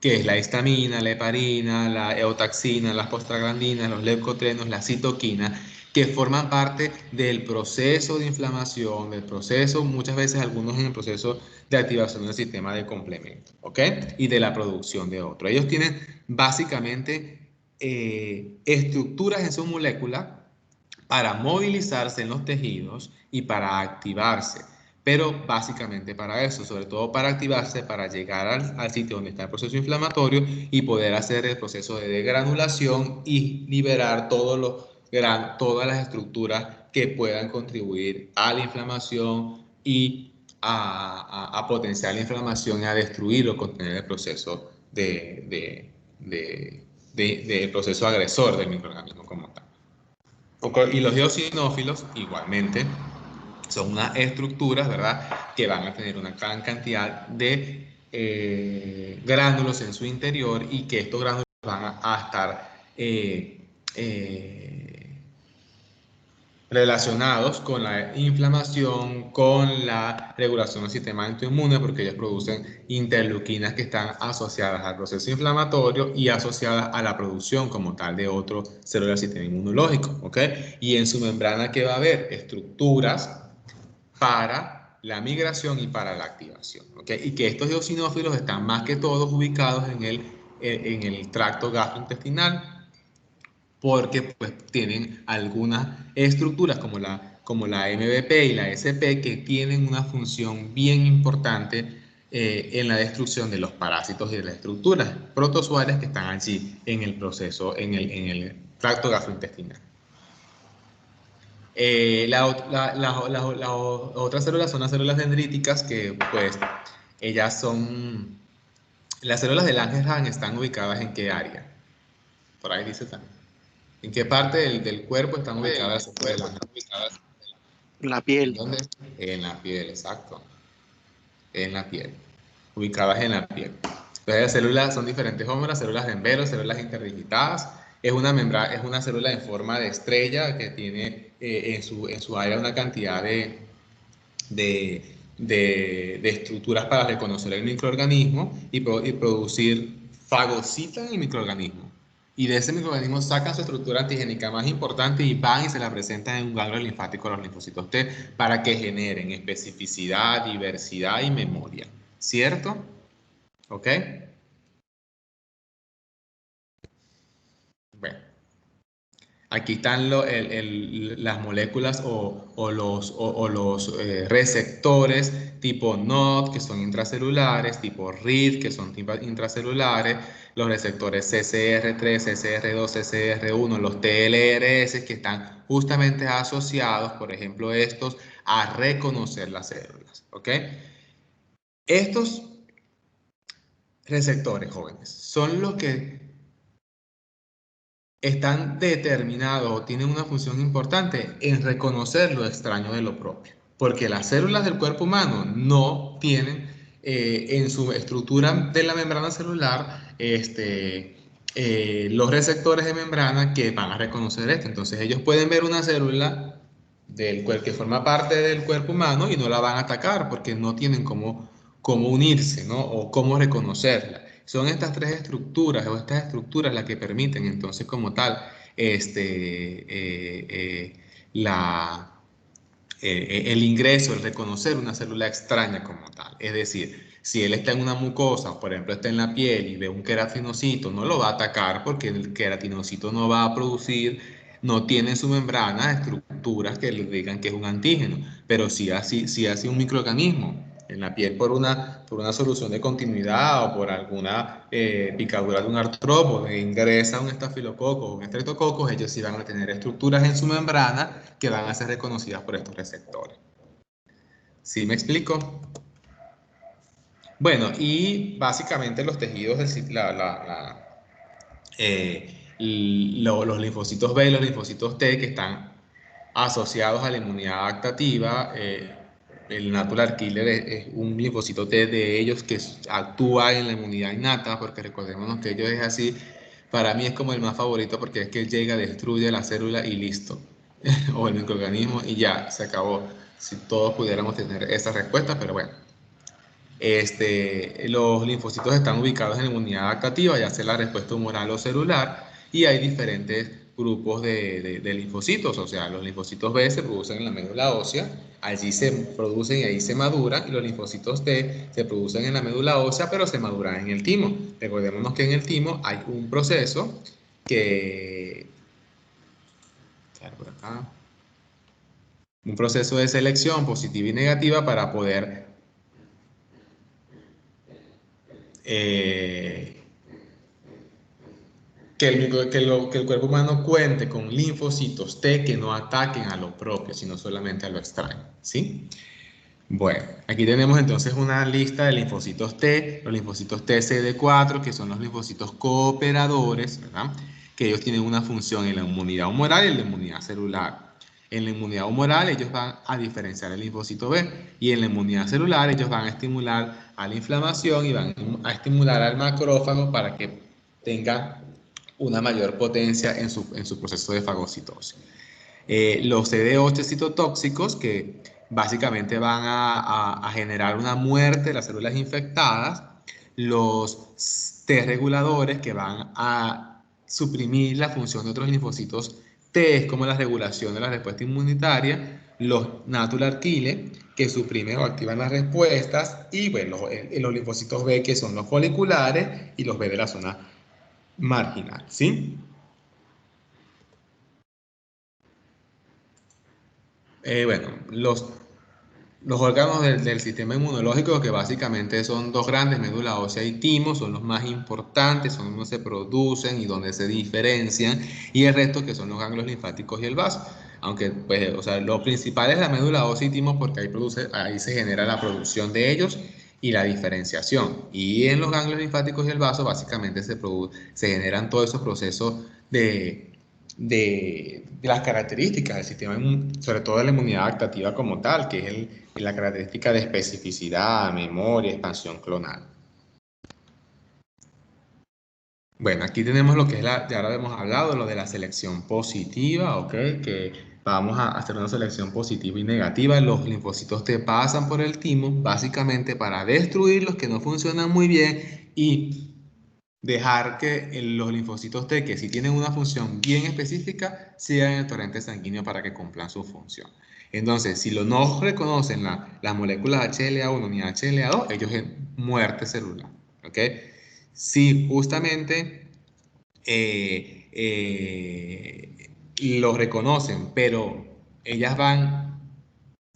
que es la histamina, la heparina, la eotaxina, las prostaglandinas, los leucotrenos, la citoquina, que forman parte del proceso de inflamación, del proceso, muchas veces algunos en el proceso de activación del sistema de complemento, ¿ok? Y de la producción de otro. Ellos tienen básicamente estructuras en su molécula para movilizarse en los tejidos y para activarse, pero básicamente para eso, sobre todo para activarse, para llegar al sitio donde está el proceso inflamatorio y poder hacer el proceso de degranulación y liberar todas las estructuras que puedan contribuir a la inflamación y a potenciar la inflamación y a destruir o contener el proceso del proceso agresor del microorganismo como tal. Y los eosinófilos igualmente son unas estructuras, ¿verdad?, que van a tener una gran cantidad de gránulos en su interior y que estos gránulos van a estar relacionados con la inflamación, con la regulación del sistema autoinmune, porque ellos producen interleuquinas que están asociadas al proceso inflamatorio y asociadas a la producción como tal de otras células del sistema inmunológico, ¿ok? Y en su membrana, ¿qué va a haber? Estructuras para la migración y para la activación, ¿ok? Y que estos eosinófilos están más que todos ubicados en el tracto gastrointestinal, porque pues tienen algunas estructuras como la MVP y la SP que tienen una función bien importante en la destrucción de los parásitos y de las estructuras protozoarias que están allí en el proceso, en el tracto gastrointestinal. Las otras células son las células dendríticas que pues ellas son, las células de Langerhans están ubicadas en qué área, por ahí dice también. ¿En qué parte del cuerpo están ubicadas? La piel. ¿Dónde? En la piel, exacto. En la piel. Ubicadas en la piel. Entonces las células son diferentes hómeras, células de Envero, células interdigitadas. Es una célula en forma de estrella que tiene en su área una cantidad de estructuras para reconocer el microorganismo y producir fagocita en el microorganismo. Y de ese microorganismo sacan su estructura antigénica más importante y van y se la presentan en un ganglio linfático a los linfocitos T para que generen especificidad, diversidad y memoria. ¿Cierto? ¿Ok? Bueno. Aquí están las moléculas o los receptores tipo NOD, que son intracelulares, tipo RID, que son intracelulares, los receptores CCR3, CCR2, CCR1, los TLRS, que están justamente asociados, por ejemplo, estos, a reconocer las células. ¿Ok? Estos receptores, jóvenes, son los que están determinados o tienen una función importante en reconocer lo extraño de lo propio. Porque las células del cuerpo humano no tienen en su estructura de la membrana celular los receptores de membrana que van a reconocer esto. Entonces ellos pueden ver una célula que forma parte del cuerpo humano y no la van a atacar porque no tienen cómo unirse, ¿no? O cómo reconocerla. Son estas tres estructuras o estas estructuras las que permiten entonces como tal el ingreso, el reconocer una célula extraña como tal. Es decir, si él está en una mucosa, por ejemplo está en la piel y ve un queratinocito, no lo va a atacar porque el queratinocito no va a producir, no tiene en su membrana estructuras que le digan que es un antígeno, pero sí hace un microorganismo en la piel por una solución de continuidad o por alguna picadura de un artrópodo, ingresa un estafilococo o un estreptococo, ellos sí van a tener estructuras en su membrana que van a ser reconocidas por estos receptores. ¿Sí me explico? Bueno, y básicamente los tejidos los linfocitos B y los linfocitos T que están asociados a la inmunidad adaptativa, el natural killer es un linfocito T de ellos que actúa en la inmunidad innata, porque recordémonos que ellos es así, para mí es como el más favorito porque es que él llega, destruye la célula y listo, o el microorganismo y ya, se acabó. Si todos pudiéramos tener esa respuesta, pero bueno. Los linfocitos están ubicados en la inmunidad adaptativa, ya sea la respuesta humoral o celular, y hay diferentes grupos de linfocitos, o sea, los linfocitos B se producen en la médula ósea, allí se producen y ahí se maduran, y los linfocitos T se producen en la médula ósea, pero se maduran en el timo. Recordémonos que en el timo hay un proceso un proceso de selección positiva y negativa para poder que el cuerpo humano cuente con linfocitos T que no ataquen a lo propio, sino solamente a lo extraño, ¿sí? Bueno, aquí tenemos entonces una lista de linfocitos T, los linfocitos TCD4, que son los linfocitos cooperadores, ¿verdad? Que ellos tienen una función en la inmunidad humoral y en la inmunidad celular. En la inmunidad humoral ellos van a diferenciar el linfocito B y en la inmunidad celular ellos van a estimular a la inflamación y van a estimular al macrófago para que tenga una mayor potencia en su proceso de fagocitosis. Los CD8 citotóxicos que básicamente van a generar una muerte de las células infectadas, los T reguladores que van a suprimir la función de otros linfocitos T, como la regulación de la respuesta inmunitaria, los natural killer, que suprimen o activan las respuestas, y bueno, los linfocitos B, que son los foliculares, y los B de la zona marginal, ¿sí? Bueno, los órganos del sistema inmunológico, que básicamente son dos grandes, médula ósea y timo, son los más importantes, son donde se producen y donde se diferencian, y el resto que son los ganglios linfáticos y el vaso. Aunque, pues, o sea, lo principal es la médula ósea y timo, porque ahí se genera la producción de ellos y la diferenciación. Y en los ganglios linfáticos y el vaso, básicamente se generan todos esos procesos de las características del sistema inmune, sobre todo de la inmunidad adaptativa como tal, que es la característica de especificidad, memoria, expansión clonal. Bueno, aquí tenemos lo que es ya ahora hemos hablado, lo de la selección positiva, ¿ok? Que vamos a hacer una selección positiva y negativa. Los linfocitos T pasan por el timo, básicamente para destruir los que no funcionan muy bien y dejar que los linfocitos T, que sí tienen una función bien específica, sigan en el torrente sanguíneo para que cumplan su función. Entonces, si no reconocen las moléculas HLA1 ni HLA2, ellos es muerte celular, ¿ok? Si justamente lo reconocen, pero ellas van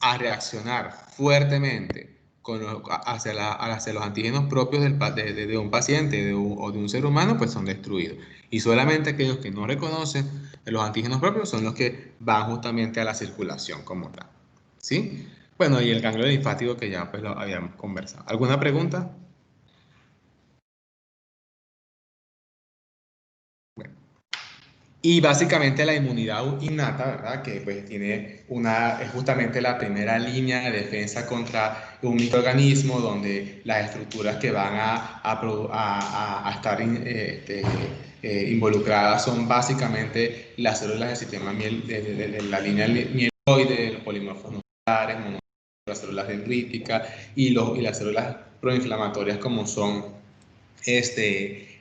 a reaccionar fuertemente hacia los antígenos propios de un paciente o de un ser humano, pues son destruidos. Y solamente aquellos que no reconocen los antígenos propios son los que van justamente a la circulación como tal. ¿Sí? Bueno, y el ganglio linfático, que ya pues lo habíamos conversado. ¿Alguna pregunta? Bueno. Y básicamente la inmunidad innata, ¿verdad? Que pues es justamente la primera línea de defensa contra un microorganismo, donde las estructuras que van a estar involucradas son básicamente las células del sistema de la línea mieloide, los polimorfos nucleares, las células dendríticas y las células proinflamatorias, como son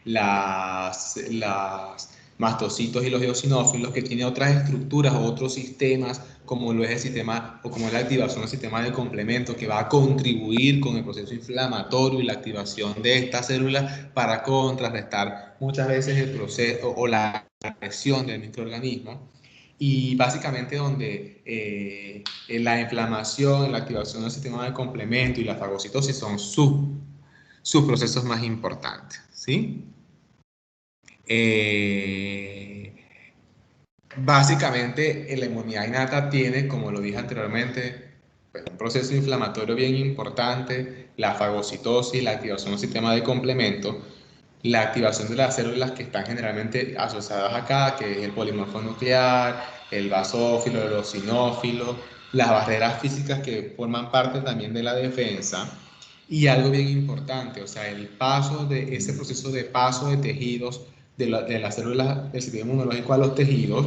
las mastocitos y los eosinófilos, que tiene otras estructuras o otros sistemas, como lo es el sistema, o como es la activación del sistema de complemento, que va a contribuir con el proceso inflamatorio y la activación de estas células para contrarrestar muchas veces el proceso o la presión del microorganismo. Y básicamente donde la inflamación, la activación del sistema de complemento y la fagocitosis son sus procesos más importantes, ¿sí? Básicamente, la inmunidad innata tiene, como lo dije anteriormente, pues, un proceso inflamatorio bien importante, la fagocitosis, la activación del sistema de complemento, la activación de las células que están generalmente asociadas acá, que es el polimorfo nuclear, el basófilo, el eosinófilo, las barreras físicas que forman parte también de la defensa. Y algo bien importante, o sea, ese proceso de paso de tejidos de las células del sistema inmunológico a los tejidos,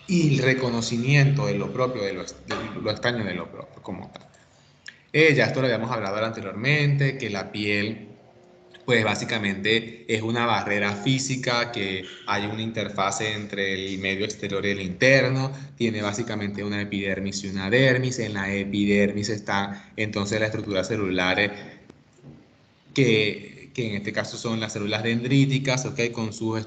y el reconocimiento de lo propio, de lo extraño de lo propio como tal. Ya esto lo habíamos hablado anteriormente, que la piel, pues básicamente es una barrera física, que hay una interfase entre el medio exterior y el interno, tiene básicamente una epidermis y una dermis. En la epidermis están entonces las estructuras celulares que en este caso son las células dendríticas, ¿okay? con sus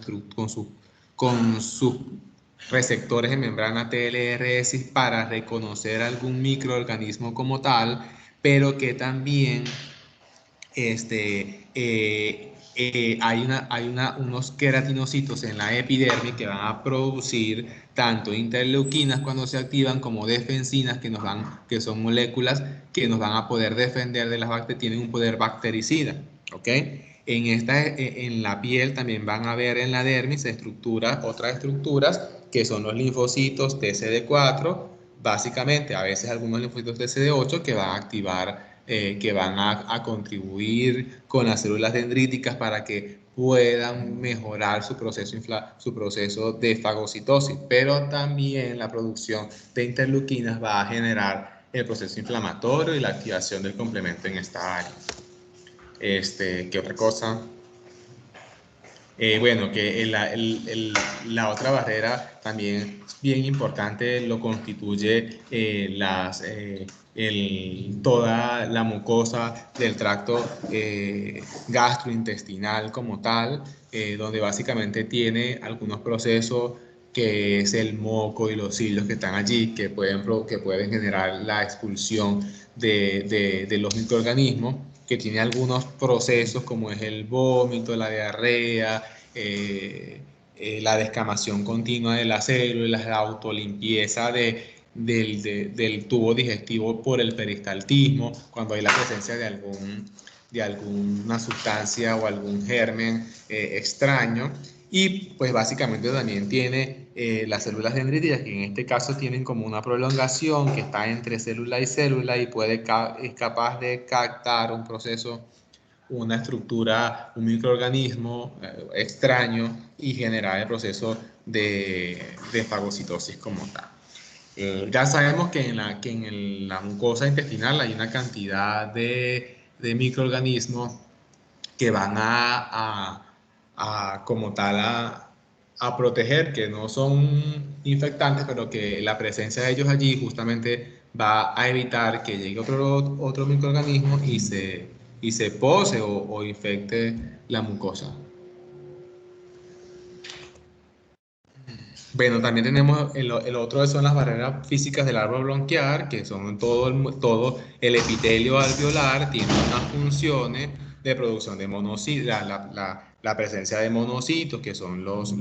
receptores en membrana TLRS para reconocer algún microorganismo como tal, pero que también hay unos queratinocitos en la epidermis que van a producir tanto interleuquinas cuando se activan, como defensinas, que son moléculas que nos van a poder defender de las bacterias, tienen un poder bactericida, ¿ok? En la piel también van a ver en la dermis otras estructuras, que son los linfocitos TCD4, básicamente a veces algunos linfocitos TCD8, que van a activar, que van a contribuir con las células dendríticas para que puedan mejorar su proceso de fagocitosis, pero también la producción de interleuquinas va a generar el proceso inflamatorio y la activación del complemento en esta área. ¿Qué otra cosa? Bueno, que la otra barrera también bien importante lo constituye toda la mucosa del tracto gastrointestinal como tal, donde básicamente tiene algunos procesos que es el moco y los cilios que están allí, que pueden generar la expulsión de los microorganismos, que tiene algunos procesos como es el vómito, la diarrea, la descamación continua de las células, la autolimpieza del tubo digestivo por el peristaltismo, cuando hay la presencia de alguna sustancia o algún germen extraño. Y pues básicamente también tiene las células dendríticas, que en este caso tienen como una prolongación que está entre célula y célula y es capaz de captar un proceso, una estructura, un microorganismo extraño y generar el proceso de fagocitosis como tal. Ya sabemos que en la mucosa intestinal hay una cantidad de microorganismos que van como tal a proteger, que no son infectantes, pero que la presencia de ellos allí justamente va a evitar que llegue otro microorganismo y se pose o infecte la mucosa. Bueno, también tenemos el otro, son las barreras físicas del árbol bronquial, que son todo el epitelio alveolar, tiene unas funciones de producción de monocitos, la presencia de monocitos, que son los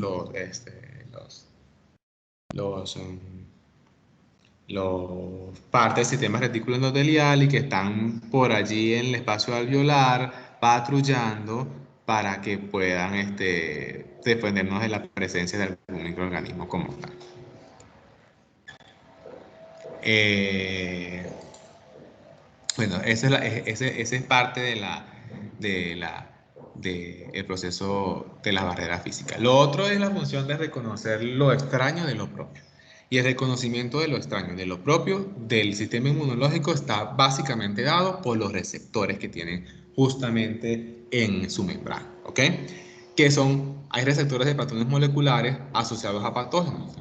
partes del sistema reticular endotelial y que están por allí en el espacio alveolar patrullando para que puedan defendernos de la presencia de algún microorganismo como tal. Bueno, esa es parte del proceso de las barreras físicas. Lo otro es la función de reconocer lo extraño de lo propio. Y el reconocimiento de lo extraño de lo propio del sistema inmunológico está básicamente dado por los receptores que tienen justamente en su membrana, ¿ok? Hay receptores de patrones moleculares asociados a patógenos.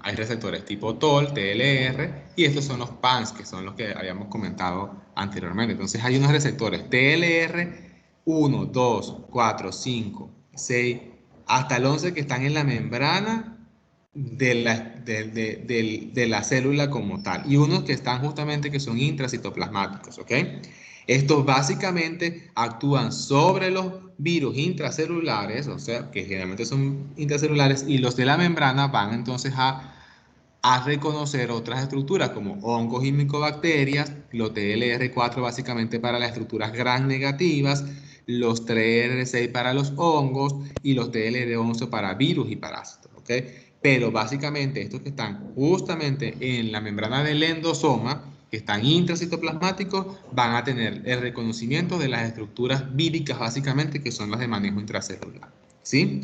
Hay receptores tipo TOL, TLR, y estos son los PANS, que son los que habíamos comentado anteriormente. Entonces hay unos receptores TLR 1, 2, 4, 5, 6, hasta el 11 que están en la membrana de la célula como tal, y unos que están justamente que son intracitoplasmáticos, ¿ok? Estos básicamente actúan sobre los virus intracelulares, o sea, que generalmente son intracelulares, y los de la membrana van entonces a reconocer otras estructuras como hongos y micobacterias, los TLR4 básicamente para las estructuras gram negativas, los 3R6 para los hongos y los TLR11 para virus y parásitos, ¿ok? Pero básicamente estos que están justamente en la membrana del endosoma, que están intracitoplasmáticos, van a tener el reconocimiento de las estructuras víricas básicamente, que son las de manejo intracelular, ¿sí?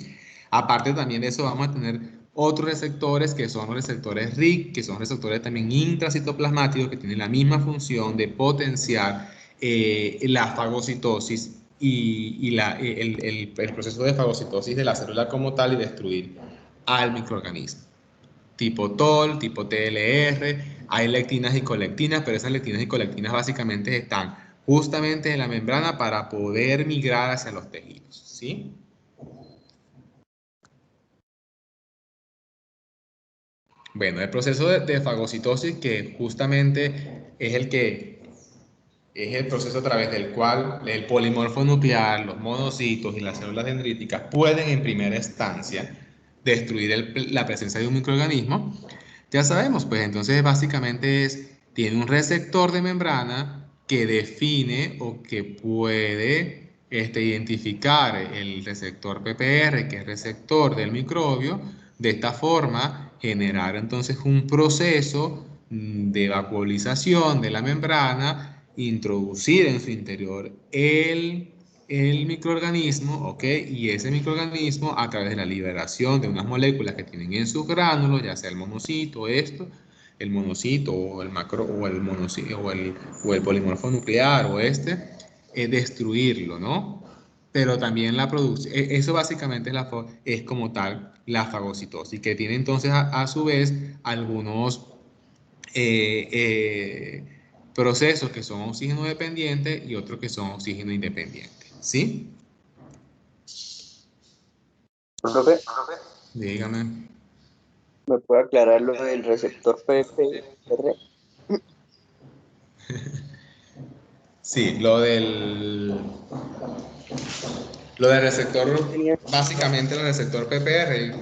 Aparte también de eso vamos a tener otros receptores que son los receptores RIC, que son receptores también intracitoplasmáticos que tienen la misma función de potenciar la fagocitosis y el proceso de fagocitosis de la célula como tal y destruir al microorganismo. Tipo TOL, tipo TLR, hay lectinas y colectinas, pero esas lectinas y colectinas básicamente están justamente en la membrana para poder migrar hacia los tejidos, ¿sí? Bueno, el proceso de fagocitosis, que justamente es el proceso a través del cual el polimorfo nuclear, los monocitos y las células dendríticas pueden en primera instancia destruir la presencia de un microorganismo. Ya sabemos, pues entonces básicamente tiene un receptor de membrana que define o que puede identificar el receptor PPR, que es receptor del microbio, de esta forma generar entonces un proceso de vacuolización de la membrana, introducir en su interior el microorganismo, ¿ok? Y ese microorganismo, a través de la liberación de unas moléculas que tienen en sus gránulos, ya sea el monocito, el monocito o el macro o el monocito o el polimorfo nuclear o destruirlo, ¿no? pero también la producción, eso básicamente es como tal la fagocitosis, que tiene entonces a su vez algunos procesos que son oxígeno dependientes y otros que son oxígeno independientes, ¿sí? Profe, Dígame. ¿me puede aclarar lo del receptor PPR? Sí, lo del receptor, Tenía- básicamente el receptor PPR,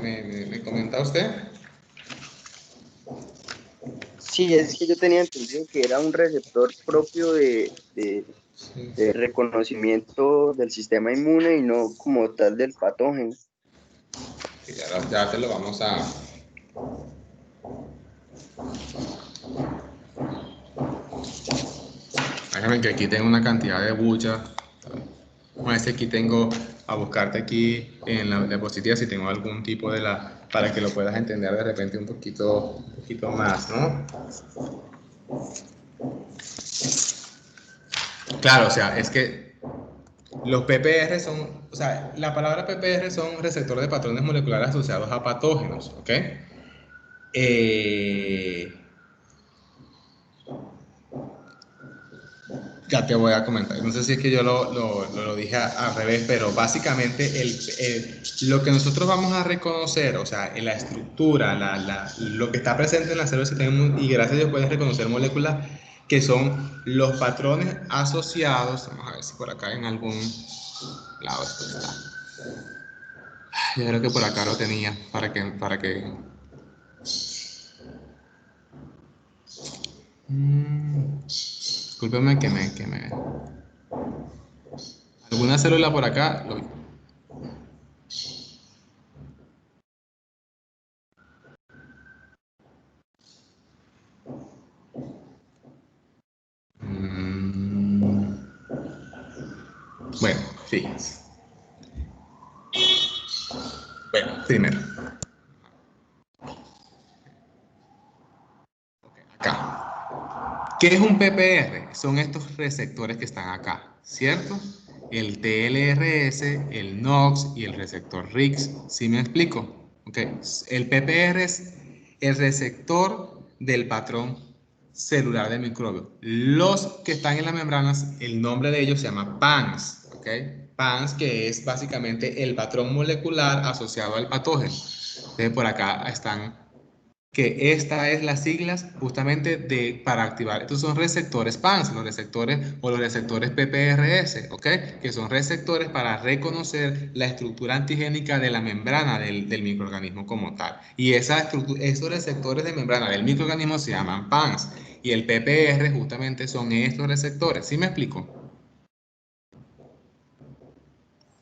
¿me comenta usted? Sí, es que yo tenía entendido que era un receptor propio Sí. de reconocimiento del sistema inmune y no como tal del patógeno. Sí, ya te lo vamos a... Déjame que aquí tengo una cantidad de buchas. Bueno, aquí tengo a buscarte aquí en la diapositiva si tengo algún tipo de para que lo puedas entender de repente un poquito más, ¿no? Claro, o sea, es que los PPR son, o sea, la palabra PPR son receptores de patrones moleculares asociados a patógenos, ¿ok? Eh, Ya te voy a comentar. No sé si es que yo lo dije al revés, pero básicamente lo que nosotros vamos a reconocer, o sea, en la estructura, lo que está presente en la célula del sistema inmune, y gracias a Dios puedes reconocer moléculas que son los patrones asociados. Vamos a ver si por acá en algún lado esto está. Yo creo que por acá lo tenía discúlpeme alguna célula por acá. Bueno, fíjense. Bueno, primero. Acá. ¿Qué es un PPR? Son estos receptores que están acá, ¿cierto? El TLRS, el NOX y el receptor RIX. ¿Sí me explico? Okay. El PPR es el receptor del patrón celular del microbio. Los que están en las membranas, el nombre de ellos se llama PANS, ¿ok? PANS, que es básicamente el patrón molecular asociado al patógeno. Entonces, por acá están que esta es las siglas justamente para activar. Estos son receptores PANS, los receptores o los receptores PPRS, ¿ok? Que son receptores para reconocer la estructura antigénica de la membrana del microorganismo como tal. Y esos receptores de membrana del microorganismo se llaman PANS. Y el PPR justamente son estos receptores. ¿Sí me explico?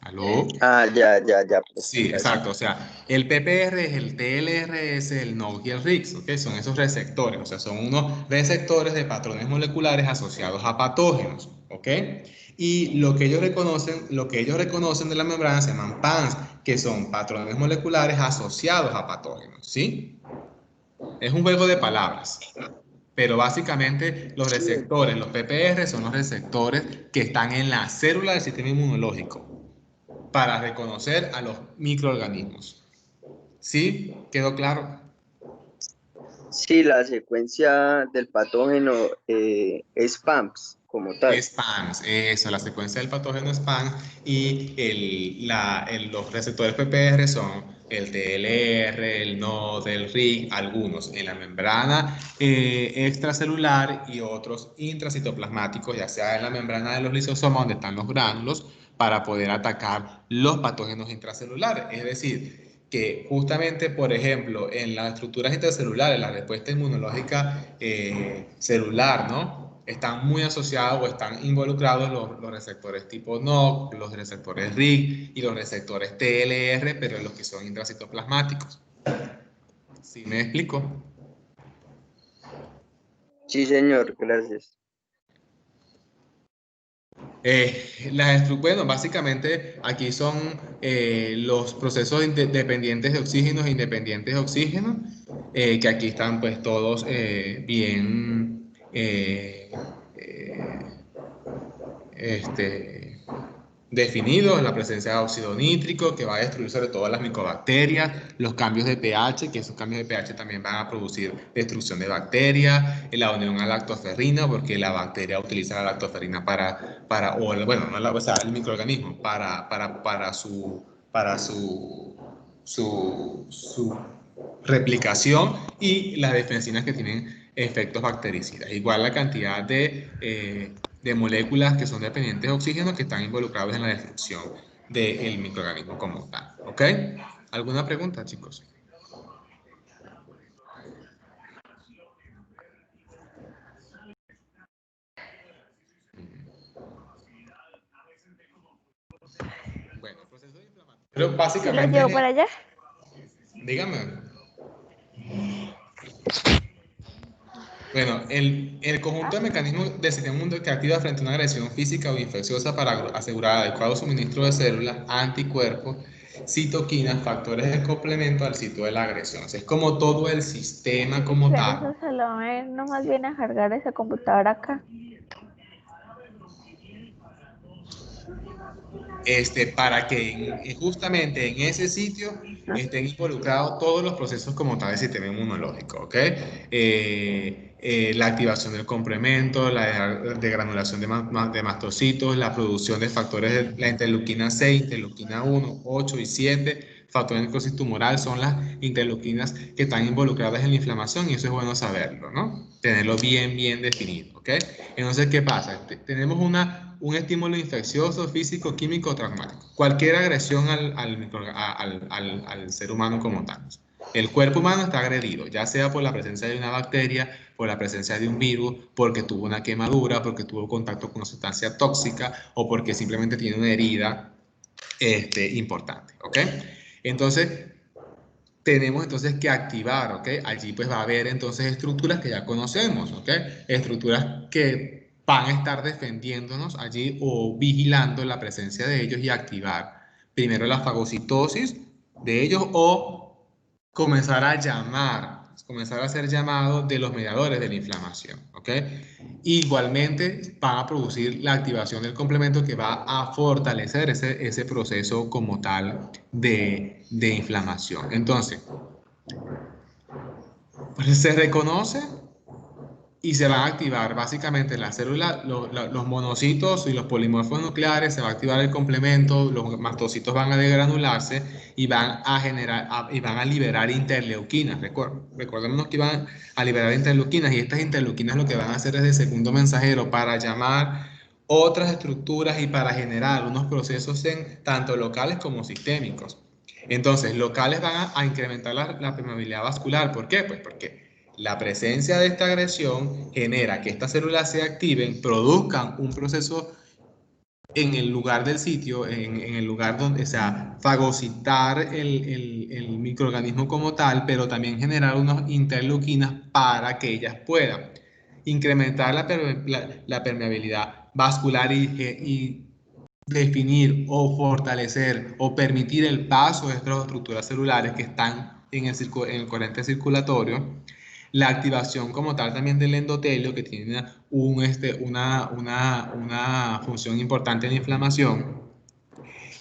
¿Aló? Ah, ya. Sí, exacto. O sea, el PPR es el TLRS, el NOX y el RIX, ¿ok? Son esos receptores, o sea, son unos receptores de patrones moleculares asociados a patógenos, ¿ok? Y lo que ellos reconocen de la membrana se llaman PANS, que son patrones moleculares asociados a patógenos, ¿sí? Es un juego de palabras. Pero básicamente los receptores, los PPR, son los receptores que están en la célula del sistema inmunológico para reconocer a los microorganismos. ¿Sí? ¿Quedó claro? Sí, la secuencia del patógeno es PAMPS como tal. Es PANS, eso, la secuencia del patógeno es PANS y los receptores PPR son el TLR, el NOD, el RIG, algunos en la membrana extracelular y otros intracitoplasmáticos, ya sea en la membrana de los lisosomas donde están los gránulos, para poder atacar los patógenos intracelulares. Es decir, que justamente, por ejemplo, en las estructuras intracelulares, la respuesta inmunológica celular, ¿no? Están muy asociados o están involucrados los receptores tipo NOC, los receptores RIG y los receptores TLR, pero los que son intracitoplasmáticos. ¿Sí me explico? Sí, señor, gracias. Bueno, básicamente aquí son los procesos dependientes de oxígeno e independientes de oxígeno, que aquí están pues todos bien, este, definidos, la presencia de óxido nítrico, que va a destruir sobre todo las micobacterias, los cambios de pH, que esos cambios de pH también van a producir destrucción de bacterias, la unión a lactoferrina, porque la bacteria utiliza la lactoferrina el microorganismo para su replicación, y las defensinas que tienen efectos bactericidas. Igual la cantidad de moléculas que son dependientes de oxígeno que están involucradas en la destrucción del microorganismo como tal. ¿Ok? ¿Alguna pregunta, chicos? Bueno, el proceso de inflamación. Pero ¿Sí lo básicamente. llevo para allá? Dígame. Bueno, el conjunto de mecanismos del sistema inmune que activa frente a una agresión física o infecciosa para asegurar adecuado suministro de células, anticuerpos, citoquinas, factores de complemento al sitio de la agresión. O sea, es como todo el sistema como Pero tal. eso Salomé nomás viene a cargar esa computadora acá. Para que justamente en ese sitio estén involucrados todos los procesos como tal del sistema inmunológico, ¿ok? La activación del complemento, la degranulación de mastocitos, la producción de factores de la interleuquina 6, interleuquina 1, 8 y 7, factores de necrosis tumoral, son las interleuquinas que están involucradas en la inflamación, y eso es bueno saberlo, ¿no? Tenerlo bien definido, ¿ok? Entonces, ¿qué pasa? Tenemos un estímulo infeccioso, físico, químico, traumático. Cualquier agresión al ser humano como tal. El cuerpo humano está agredido, ya sea por la presencia de una bacteria, por la presencia de un virus, porque tuvo una quemadura, porque tuvo contacto con una sustancia tóxica, o porque simplemente tiene una herida importante, ¿ok? Entonces, tenemos entonces que activar, ¿ok? Allí pues va a haber entonces estructuras que ya conocemos, ¿ok? Estructuras que van a estar defendiéndonos allí o vigilando la presencia de ellos, y activar primero la fagocitosis de ellos, o comenzar a hacer llamado de los mediadores de la inflamación, ¿ok? Igualmente van a producir la activación del complemento que va a fortalecer ese proceso como tal de inflamación. Entonces, pues se reconoce y se van a activar básicamente las células, los monocitos y los polimorfos nucleares, se va a activar el complemento, los mastocitos van a degranularse y van a liberar interleuquinas. Recordemos que van a liberar interleuquinas, y estas interleuquinas lo que van a hacer es de segundo mensajero para llamar otras estructuras y para generar unos procesos tanto locales como sistémicos. Entonces, locales van a incrementar la permeabilidad vascular. ¿Por qué? Pues porque la presencia de esta agresión genera que estas células se activen, produzcan un proceso en el lugar del sitio, en el lugar donde, o sea, fagocitar el microorganismo como tal, pero también generar unas interleuquinas para que ellas puedan incrementar la permeabilidad vascular y definir o fortalecer o permitir el paso de estas estructuras celulares que están en el corriente circulatorio. La activación como tal también del endotelio, que tiene una función importante en la inflamación,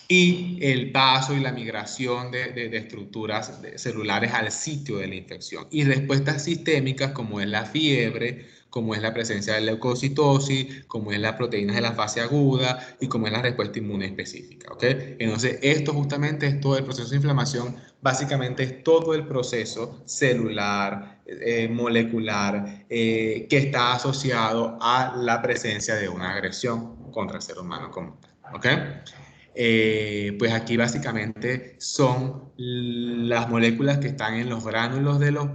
y el paso y la migración de estructuras celulares al sitio de la infección. Y respuestas sistémicas como es la fiebre, como es la presencia de leucocitosis, como es las proteínas de la fase aguda, y como es la respuesta inmune específica, ¿ok? Entonces, esto justamente es todo el proceso de inflamación, básicamente es todo el proceso celular, molecular, que está asociado a la presencia de una agresión contra el ser humano como tal, ¿ok? Pues aquí básicamente son las moléculas que están en los gránulos de las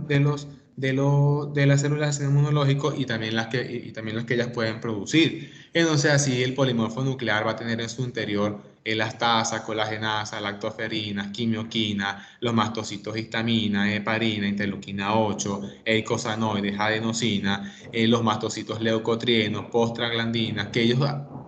células del sistema inmunológico, y también las que ellas pueden producir. Entonces, así el polimorfo nuclear va a tener en su interior elastasa, colagenasa, lactoferina, quimioquina, los mastocitos histamina, heparina, interleuquina 8, eicosanoides, adenosina, los mastocitos leucotrienos, prostaglandinas, que ellos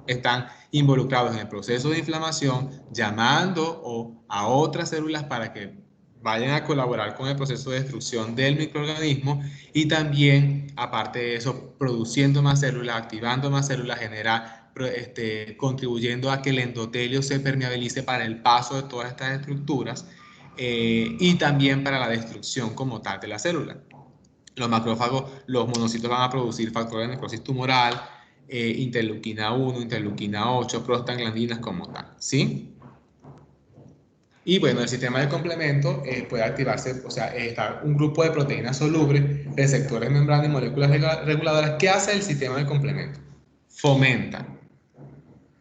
están involucrados en el proceso de inflamación, llamando a otras células para que vayan a colaborar con el proceso de destrucción del microorganismo, y también, aparte de eso, produciendo más células, activando más células, genera contribuyendo a que el endotelio se permeabilice para el paso de todas estas estructuras y también para la destrucción como tal de la célula. Los macrófagos, los monocitos van a producir factores de necrosis tumoral, interleuquina 1, interleuquina 8, prostaglandinas como tal, ¿sí? Y bueno, el sistema de complemento puede activarse, o sea, está un grupo de proteínas solubles, receptores, membrana y moléculas reguladoras. ¿Qué hace el sistema de complemento? Fomenta,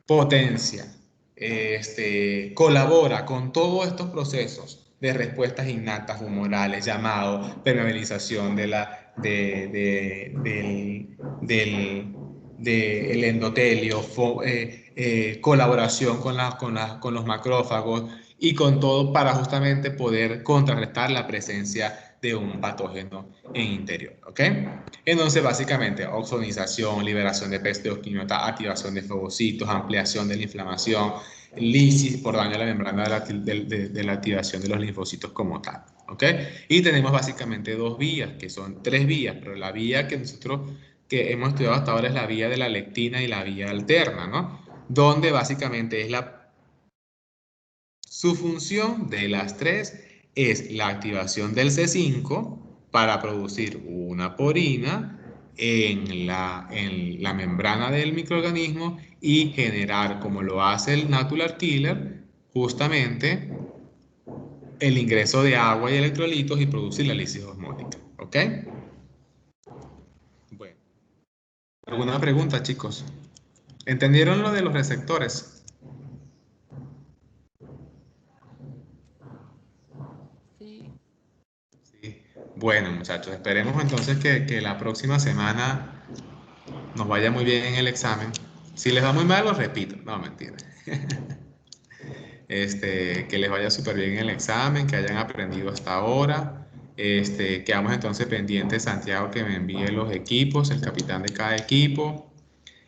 potencia, colabora con todos estos procesos de respuestas innatas humorales, llamado permeabilización del endotelio, colaboración con los macrófagos y con todo para justamente poder contrarrestar la presencia de un patógeno en interior, ¿ok? Entonces, básicamente, oxonización, liberación de pesteosquimiota, activación de fagocitos, ampliación de la inflamación, lisis por daño a la membrana de la activación de los linfocitos como tal, ¿ok? Y tenemos básicamente dos vías, que son tres vías, pero la vía que nosotros que hemos estudiado hasta ahora es la vía de la lectina y la vía alterna, ¿no? Donde básicamente es su función de las tres es la activación del C5 para producir una porina en la membrana del microorganismo y generar, como lo hace el natural killer, justamente el ingreso de agua y electrolitos y producir la lisis osmótica. ¿Ok? Bueno. ¿Alguna pregunta, chicos? ¿Entendieron lo de los receptores? Sí. Sí. Bueno, muchachos, esperemos entonces que la próxima semana nos vaya muy bien en el examen. Si les va muy mal, lo repito. No, mentira. Que les vaya súper bien en el examen, que hayan aprendido hasta ahora. Quedamos entonces pendientes, Santiago, que me envíe los equipos, el capitán de cada equipo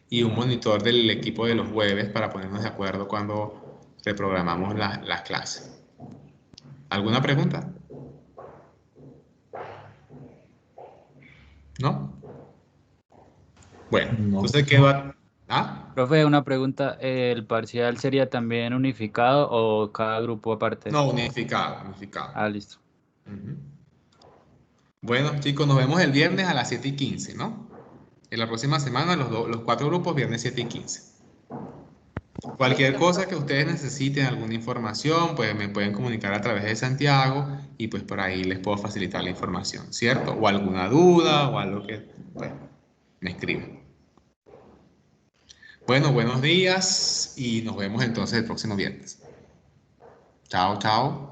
y un monitor del equipo de los jueves para ponernos de acuerdo cuando reprogramamos las clases. ¿Alguna pregunta? ¿No? Bueno, No. entonces quedó... ¿Ah? Profe, una pregunta, ¿el parcial sería también unificado o cada grupo aparte? No, unificado, unificado. Ah, listo. Uh-huh. Bueno, chicos, nos vemos el viernes a las 7:15, ¿no? En la próxima semana, los 4 grupos, viernes 7:15. Cualquier Listo, cosa profe. que ustedes necesiten, alguna información, pues me pueden comunicar a través de Santiago y pues por ahí les puedo facilitar la información, ¿cierto? O alguna duda o algo que, bueno, me escriben. Bueno, buenos días y nos vemos entonces el próximo viernes. Chao, chao.